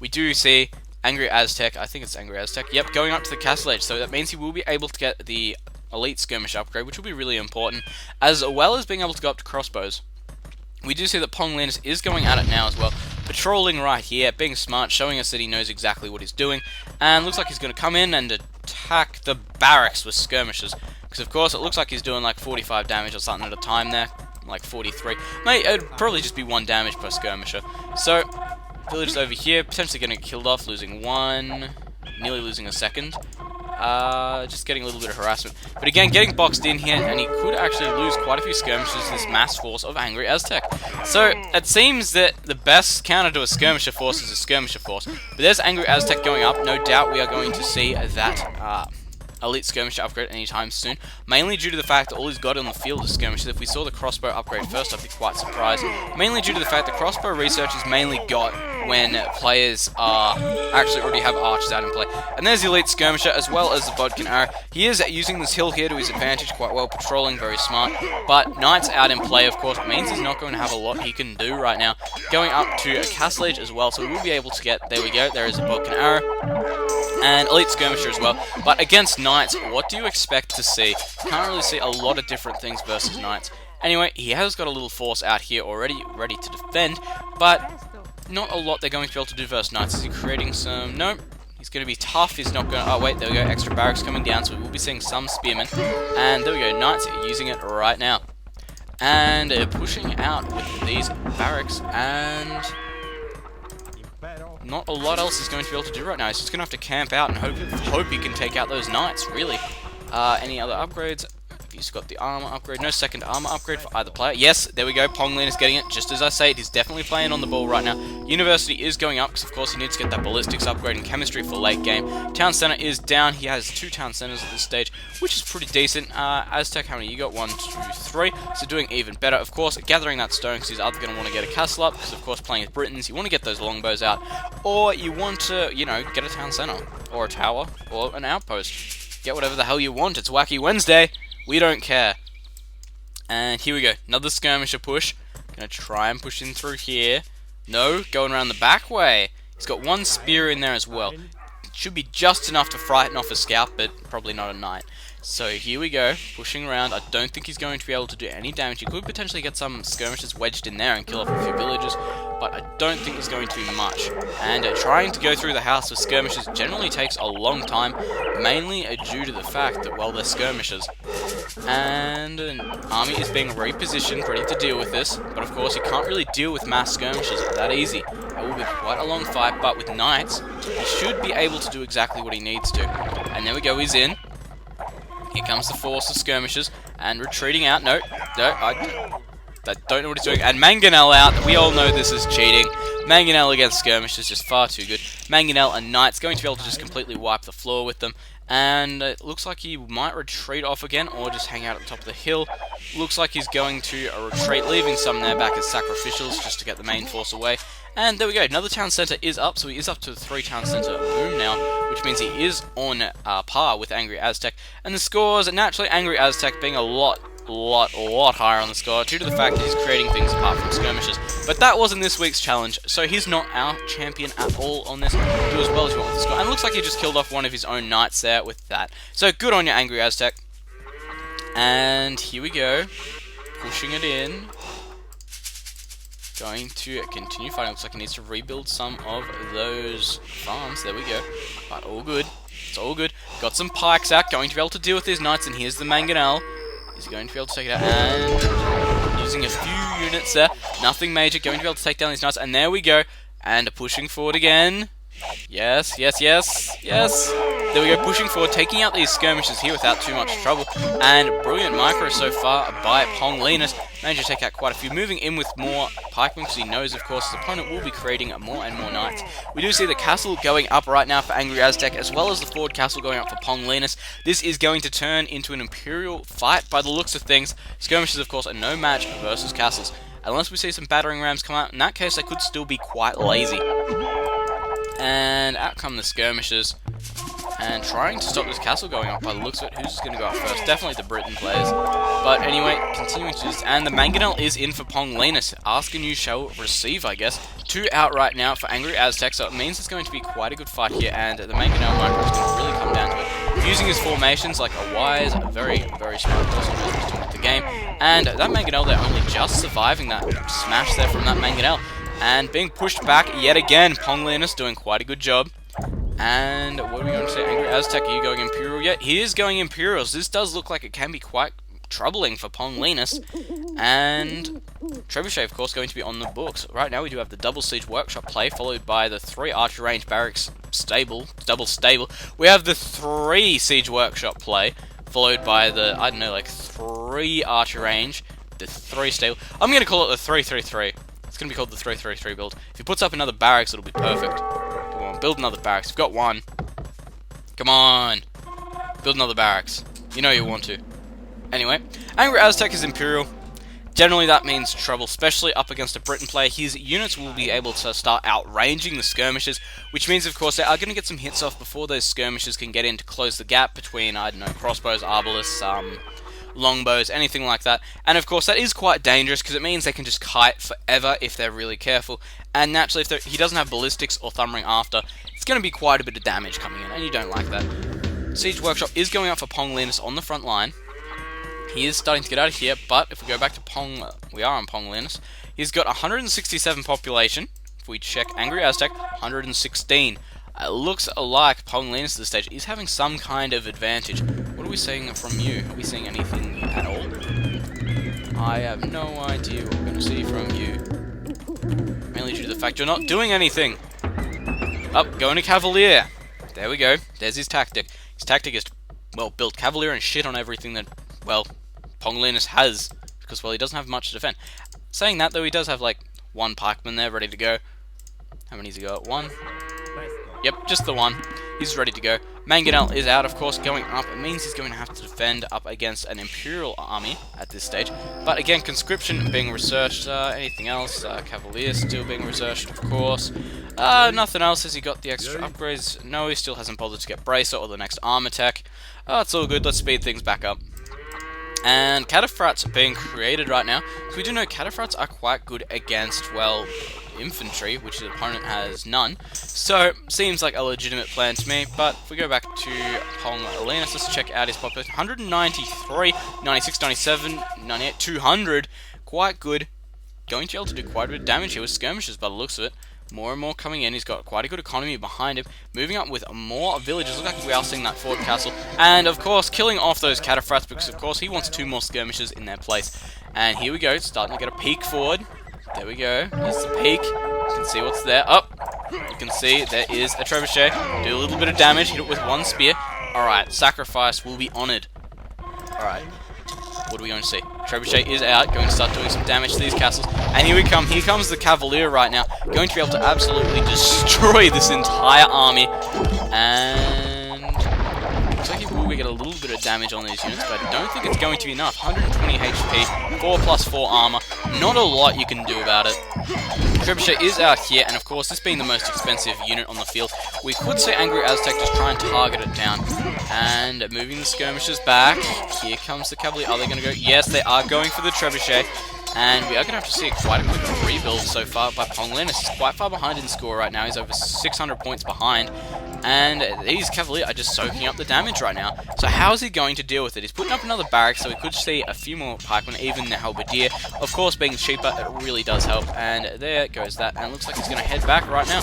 we do see Angry Aztec, I think it's Angry Aztec, yep, going up to the castle edge, so that means he will be able to get the elite skirmish upgrade, which will be really important, as well as being able to go up to crossbows. We do see that Pong Linus is going at it now as well, patrolling right here, being smart, showing us that he knows exactly what he's doing, and looks like he's going to come in and attack the barracks with skirmishers, because of course it looks like he's doing like 45 damage or something at a time there, like 43. Mate, it would probably just be 1 damage per skirmisher. So, villagers over here, potentially going to get killed off, losing 1, nearly losing a 2nd. Just getting a little bit of harassment. But again, getting boxed in here, and he could actually lose quite a few skirmishers to this mass force of angry Aztec. So, it seems that the best counter to a skirmisher force is a skirmisher force. But there's angry Aztec going up. No doubt we are going to see that elite skirmisher upgrade anytime soon, mainly due to the fact that all he's got on the field is skirmishers. If we saw the crossbow upgrade first, I'd be quite surprised, mainly due to the fact that crossbow research is mainly got when players actually already have archers out in play. And there's the elite skirmisher as well as the bodkin arrow. He is using this hill here to his advantage quite well, patrolling, very smart, but knights out in play of course means he's not going to have a lot he can do right now. Going up to a castle age as well, so we will be able to get, there we go, there is a bodkin arrow, and elite skirmisher as well. But against knights, what do you expect to see? Can't really see a lot of different things versus knights. Anyway, he has got a little force out here already ready to defend, but not a lot they're going to be able to do versus knights. Is he creating some... No, he's going to be tough. He's not going to... Oh wait, there we go, extra barracks coming down, so we will be seeing some spearmen. And there we go, knights are using it right now. And pushing out with these barracks, and not a lot else is going to be able to do right now. He's just going to have to camp out and hope he can take out those knights, really. Any other upgrades? He's got the armor upgrade. No second armor upgrade for either player. Yes, there we go. Ponglin is getting it. Just as I say, he's definitely playing on the ball right now. University is going up because, of course, he needs to get that ballistics upgrade in chemistry for late game. Town center is down. He has 2 town centers at this stage, which is pretty decent. Aztec, how many you got? 1, 2, 3. So doing even better. Of course, gathering that stone because he's either going to want to get a castle up because, of course, playing with Britons, you want to get those longbows out, or you want to, you know, get a town center or a tower or an outpost. Get whatever the hell you want. It's Wacky Wednesday. We don't care. And here we go. Another skirmisher push. Gonna try and push in through here. No, going around the back way. He's got 1 spear in there as well. Should be just enough to frighten off a scout, but probably not a knight. So here we go, pushing around. I don't think he's going to be able to do any damage. He could potentially get some skirmishers wedged in there and kill off a few villagers, but I don't think there's going to be much. And trying to go through the house with skirmishers generally takes a long time, mainly due to the fact that, well, they're skirmishers. And an army is being repositioned, ready to deal with this, but of course you can't really deal with mass skirmishers that easy. It will be quite a long fight, but with knights, he should be able to do exactly what he needs to. And there we go, he's in. Here comes the force of skirmishers, and retreating out. No, I don't know what he's doing. And Mangonel out. We all know this is cheating. Mangonel against skirmishers is just far too good. Mangonel and knights going to be able to just completely wipe the floor with them. And it looks like he might retreat off again, or just hang out at the top of the hill. Looks like he's going to retreat, leaving some there back as sacrificials, just to get the main force away. And there we go, another town centre is up, so he is up to the 3 town centre boom now, which means he is on par with Angry Aztec. And the scores, naturally, Angry Aztec being a lot higher on the score, due to the fact that he's creating things apart from skirmishes. But that wasn't this week's challenge, so he's not our champion at all on this. Do as well as you want with the score. And it looks like he just killed off one of his own knights there with that. So good on you, Angry Aztec. And here we go, pushing it in. Going to continue fighting. Looks like he needs to rebuild some of those farms. There we go. But all good. It's all good. Got some pikes out. Going to be able to deal with these knights. And here's the Mangonel. He's going to be able to take it out. And using a few units there. Nothing major. Going to be able to take down these knights. And there we go. And pushing forward again. Yes, yes, yes, yes. There we go, pushing forward, taking out these skirmishers here without too much trouble. And brilliant micro so far by Pong Linus. Managed to take out quite a few, moving in with more pikemen because he knows, of course, his opponent will be creating more and more knights. We do see the castle going up right now for Angry Aztec, as well as the forward castle going up for Pong Linus. This is going to turn into an imperial fight by the looks of things. Skirmishers, of course, are no match versus castles. Unless we see some battering rams come out, in that case they could still be quite lazy. And out come the skirmishers, and trying to stop this castle going up by the looks of it. Who's going to go up first? Definitely the Briton players. But anyway, continuing to just... And the Mangonel is in for Pong Linus. Ask and you shall receive, I guess. 2 out right now for Angry Aztec, so it means it's going to be quite a good fight here, and the Mangonel micro is going to really come down to it. using his formations like a wise, very, very smart person who's doing the game. And that Mangonel there only just surviving that smash there from that Mangonel. And being pushed back yet again. Ponglinus doing quite a good job. And what are we going to say? Angry Aztec, are you going Imperial yet? He is going Imperials. This does look like it can be quite troubling for Ponglinus. And Trebuchet, of course, going to be on the books. Right now we do have the double siege workshop play, followed by the 3 archer range barracks double stable. We have the 3 siege workshop play, followed by the, I don't know, like 3 archer range, the 3 stable. I'm going to call it the 333. It's going to be called the 333 build. If he puts up another barracks, it'll be perfect. Come on, build another barracks. You've got 1. Come on. Build another barracks. You know you want to. Anyway, Angry Aztec is Imperial. Generally that means trouble, especially up against a Briton player. His units will be able to start outranging the skirmishers, which means of course they are going to get some hits off before those skirmishers can get in to close the gap between, I don't know, crossbows, arbalists, longbows, anything like that. And of course that is quite dangerous because it means they can just kite forever if they're really careful. And naturally if he doesn't have ballistics or thumb ring after, it's going to be quite a bit of damage coming in, and you don't like that. Siege Workshop is going up for Ponglinus on the front line. He is starting to get out of here, but if we go back to we are on Ponglinus. He's got 167 population. If we check Angry Aztec, 116. It looks like Ponglinus at this stage is having some kind of advantage. What are we seeing from you? Are we seeing anything at all? I have no idea what we're going to see from you. Mainly due to the fact you're not doing anything. Up, going to Cavalier. There we go. There's his tactic. His tactic is to, well, build Cavalier and shit on everything that, well, Ponglinus has, because, well, he doesn't have much to defend. Saying that, though, he does have, like, 1 pikeman there ready to go. How many's he got? 1? Yep, just the 1. He's ready to go. Mangonel is out, of course, going up. It means he's going to have to defend up against an Imperial army at this stage. But, again, Conscription being researched. Anything else? Cavalier still being researched, of course. Nothing else. Has he got the extra upgrades? No, he still hasn't bothered to get Bracer or the next armor tech. It's all good. Let's speed things back up. And Cataphracts are being created right now. So we do know Cataphracts are quite good against, well, infantry, which the opponent has none. So, seems like a legitimate plan to me. But if we go back to Ponglinus, let's check out his population. 193, 96, 97, 98, 200. Quite good. Going to be able to do quite a bit of damage here with skirmishes by the looks of it. More and more coming in. He's got quite a good economy behind him. Moving up with more villages. Look like we are seeing that fort castle. And, of course, killing off those Cataphracts because, of course, he wants 2 more skirmishes in their place. And here we go. Starting to get a peek forward. There we go. Here's the peek. You can see what's there. Up. You can see there is a trebuchet. Do a little bit of damage. Hit it with 1 spear. Alright. Sacrifice will be honoured. Alright. What are we going to see? Trebuchet is out, going to start doing some damage to these castles. And here we come. Here comes the Cavalier right now. Going to be able to absolutely destroy this entire army. And looks like he will get a little bit of damage on these units, but I don't think it's going to be enough. 120 HP, 4+4 armor. Not a lot you can do about it. Trebuchet is out here, and of course, this being the most expensive unit on the field, we could say Angry Aztec just try and target it down. And moving the skirmishers back, here comes the Cavalier. Are they going to go? Yes, they are going for the Trebuchet. And we are going to have to see quite a quick rebuild so far by Ponglinus. He's quite far behind in score right now. He's over 600 points behind. And these Cavalier are just soaking up the damage right now. So how is he going to deal with it? He's putting up another barrack, so we could see a few more pikemen, even the halberdier. Of course, being cheaper, it really does help. And there goes that. And it looks like he's going to head back right now.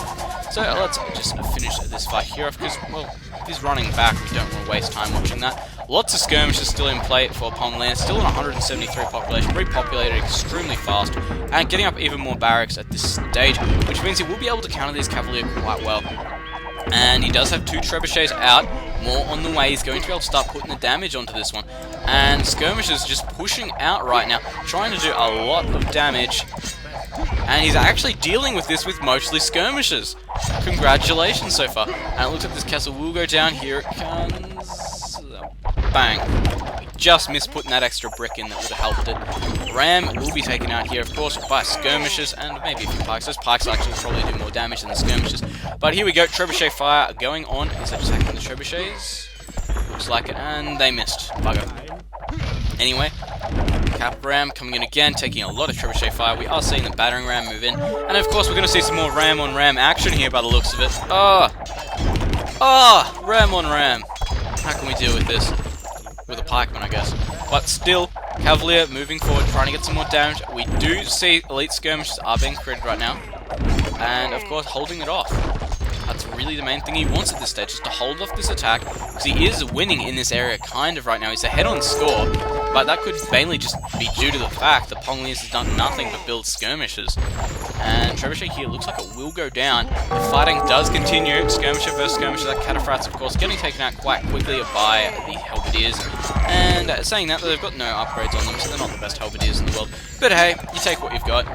So let's just finish this fight here off, because, well, if he's running back, we don't want to waste time watching that. Lots of skirmishes still in play for Ponglinus, still in 173 population, repopulated extremely fast, and getting up even more barracks at this stage, which means he will be able to counter these Cavalier quite well. And he does have 2 trebuchets out, more on the way. He's going to be able to start putting the damage onto this one. And Skirmishers just pushing out right now, trying to do a lot of damage. And he's actually dealing with this with mostly skirmishers. Congratulations so far. And it looks like this castle will go down. Here it comes. Bang. We just missed putting that extra brick in that would have helped it. Ram will be taken out here, of course, by skirmishers and maybe a few pikes. Those pikes actually probably do more damage than the skirmishers. But here we go. Trebuchet fire going on. Is that just hacking the trebuchets? Looks like it. And they missed. Bugger. Anyway, Cap Ram coming in again, taking a lot of trebuchet fire. We are seeing the battering ram move in. And of course, we're going to see some more ram on ram action here by the looks of it. Ram on ram. How can we deal with this? With a pikeman, I guess. But still, Cavalier moving forward, trying to get some more damage. We do see elite skirmishes are being created right now. And, of course, holding it off. That's really the main thing he wants at this stage, is to hold off this attack, because he is winning in this area kind of right now. He's ahead on score, but that could mainly just be due to the fact that Ponglius has done nothing but build skirmishes. And Trebuchet here looks like it will go down. The fighting does continue. Skirmisher versus skirmisher. That Cataphracts, of course, getting taken out quite quickly by the Halberdiers. And saying that, they've got no upgrades on them, so they're not the best Halberdiers in the world. But hey, you take what you've got.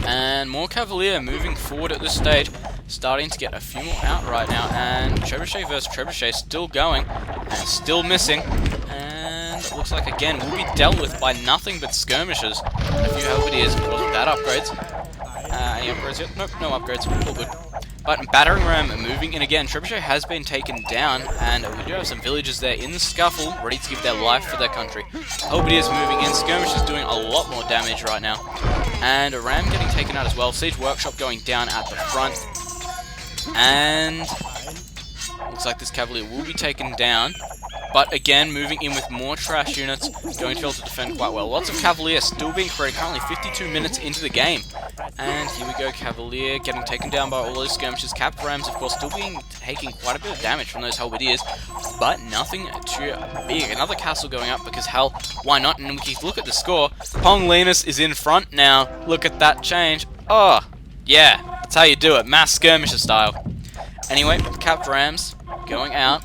And more Cavalier moving forward at this stage. Starting to get a few more out right now. And Trebuchet versus Trebuchet still going. And still missing. And it looks like, again, will be dealt with by nothing but skirmishers. A few Halberdiers, of course, without upgrades. Any upgrades yet? Nope, no upgrades. All good. But Battering Ram moving in again. Trebuchet has been taken down, and we do have some villagers there in the scuffle, ready to give their life for their country. Halberdiers moving in. Skirmishers doing a lot more damage right now. And a Ram getting taken out as well. Siege Workshop going down at the front. And looks like this Cavalier will be taken down. But again, moving in with more trash units, going to be able to defend quite well. Lots of Cavalier still being created, currently 52 minutes into the game. And here we go, Cavalier getting taken down by all those skirmishes. Cap Rams, of course, still taking quite a bit of damage from those Halberdiers, but nothing too big. Another castle going up because, hell, why not? And we can look at the score. Ponglinus is in front now. Look at that change. Oh, yeah, that's how you do it, mass skirmisher style. Anyway, Cap Rams going out.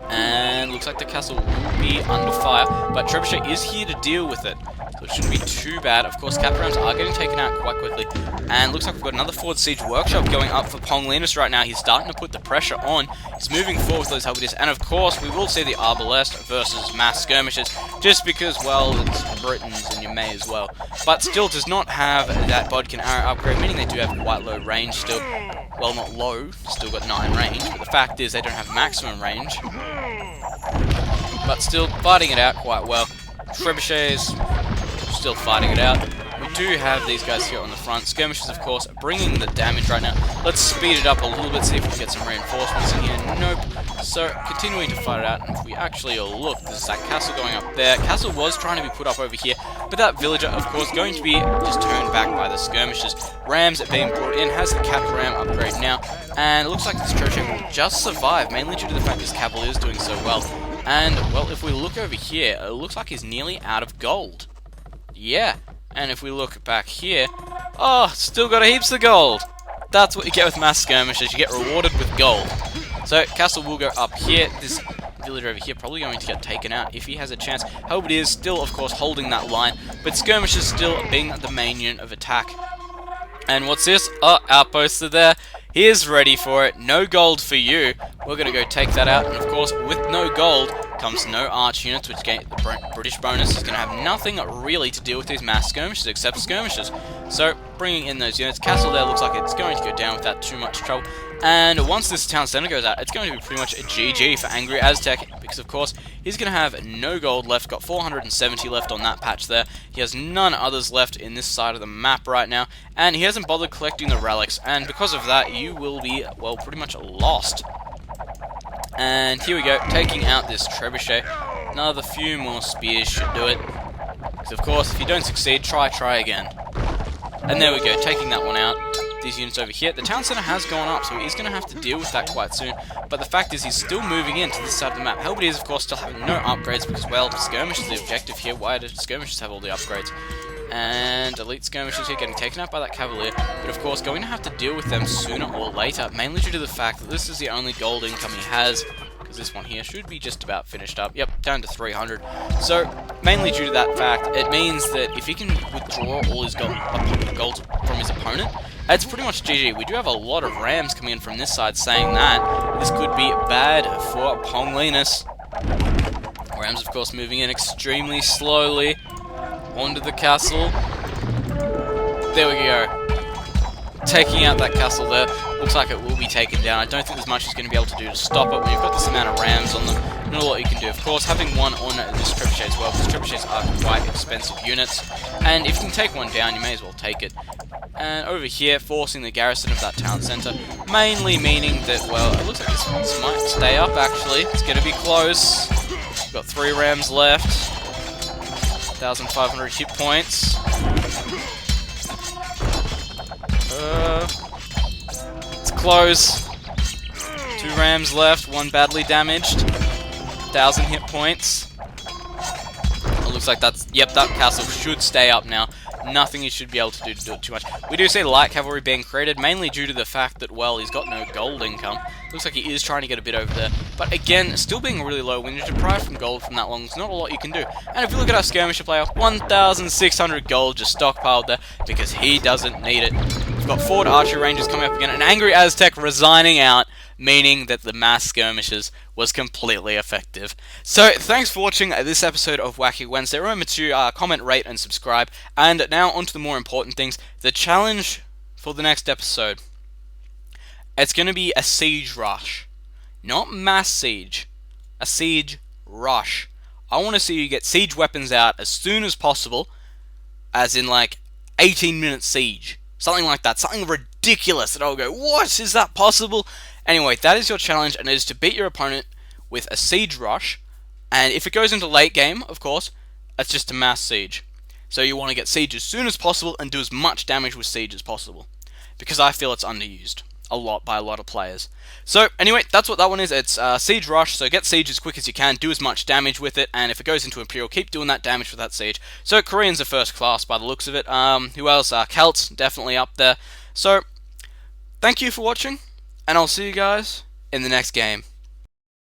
And looks like the castle will be under fire, but Trebuchet is here to deal with it, so it shouldn't be too bad. Of course, Cap Rams are getting taken out quite quickly, and looks like we've got another forward siege workshop going up for Ponglinus right now. He's starting to put the pressure on. He's moving forward with those Halberdiers, and of course, we will see the Arbalest versus mass skirmishes, just because, well, it's Britons, and you may as well. But still does not have that Bodkin arrow upgrade, meaning they do have quite low range still. Well, not low, still got 9 range, but the fact is they don't have maximum range. But still fighting it out quite well. Trebuchets still fighting it out. We do have these guys here on the front. Skirmishers, of course, bringing the damage right now. Let's speed it up a little bit, see if we can get some reinforcements in here. Nope. So, continuing to fight it out, and if we actually look, there's that castle going up there. Castle was trying to be put up over here, but that villager, of course, going to be just turned back by the skirmishers. Rams being brought in, has the Cap Ram upgrade now, and it looks like this Trebuchet will just survive, mainly due to the fact this Cavalier is doing so well. And, well, if we look over here, it looks like he's nearly out of gold. Yeah, and if we look back here, oh, still got heaps of gold. That's what you get with mass skirmishes, you get rewarded with gold. So, castle will go up here. This villager over here probably going to get taken out if he has a chance. Halberdier is still, of course, holding that line, but skirmishers still being the main unit of attack. And what's this? Oh, outposts are there. Here's ready for it. No gold for you. We're going to go take that out. And of course, with no gold comes no arch units, which gain the British bonus is going to have nothing really to deal with these mass skirmishes except skirmishes. So, bringing in those units. Castle there looks like it's going to go down without too much trouble. And once this town center goes out, it's going to be pretty much a GG for Angry Aztec, because of course, he's going to have no gold left, got 470 left on that patch there. He has none others left in this side of the map right now, and he hasn't bothered collecting the relics, and because of that, you will be, well, pretty much lost. And here we go, taking out this Trebuchet. Another few more spears should do it. Because of course, if you don't succeed, try again. And there we go, taking that one out. These units over here. The town center has gone up, so he's going to have to deal with that quite soon. But the fact is, he's still moving into this side of the map. Halberdiers, of course, still having no upgrades because, well, skirmish is the objective here. Why do skirmishers have all the upgrades? And elite skirmishers here getting taken out by that Cavalier. But of course, going to have to deal with them sooner or later, mainly due to the fact that this is the only gold income he has. Because this one here should be just about finished up. Yep, down to 300. So, mainly due to that fact, it means that if he can withdraw all his gold from his opponent, it's pretty much GG. We do have a lot of Rams coming in from this side saying that this could be bad for Ponglinus. Rams, of course, moving in extremely slowly onto the castle. There we go. Taking out that castle there. Looks like it will be taken down. I don't think there's much he's going to be able to do to stop it when you've got this amount of Rams on them. Not a lot you can do. Of course, having one on this Trebuchet as well, because Trebuchets are quite expensive units. And if you can take one down, you may as well take it. and over here forcing the garrison of that town centre, mainly meaning that, well, it looks like this might stay up actually. It's going to be close. We've got 3 rams left, 1,500 hit points. It's close. 2 rams left, 1 badly damaged, 1,000 hit points. It looks like that's, yep, that castle should stay up now. Nothing he should be able to do it too much. We do see light cavalry being created, mainly due to the fact that, well, he's got no gold income. Looks like he is trying to get a bit over there. But again, still being really low when you're deprived from gold from that long, there's not a lot you can do. And if you look at our skirmisher player, 1,600 gold just stockpiled there because he doesn't need it. We've got Ford archery rangers coming up again, an angry Aztec resigning out, meaning that the mass skirmishes was completely effective. So, thanks for watching this episode of Wacky Wednesday. Remember to comment, rate, and subscribe. And now, on to the more important things. The challenge for the next episode. It's going to be a siege rush. Not mass siege. A siege rush. I want to see you get siege weapons out as soon as possible. As in, like, 18-minute siege. Something like that. Something ridiculous that I'll go, what? Is that possible? Anyway, that is your challenge, and it is to beat your opponent with a siege rush. And if it goes into late game, of course, that's just a mass siege. So you want to get siege as soon as possible and do as much damage with siege as possible. Because I feel it's underused a lot by a lot of players. So anyway, that's what that one is. It's siege rush, so get siege as quick as you can, do as much damage with it, and if it goes into Imperial, keep doing that damage with that siege. So Koreans are first class by the looks of it. Who else? Celts, definitely up there. So, thank you for watching, and I'll see you guys in the next game.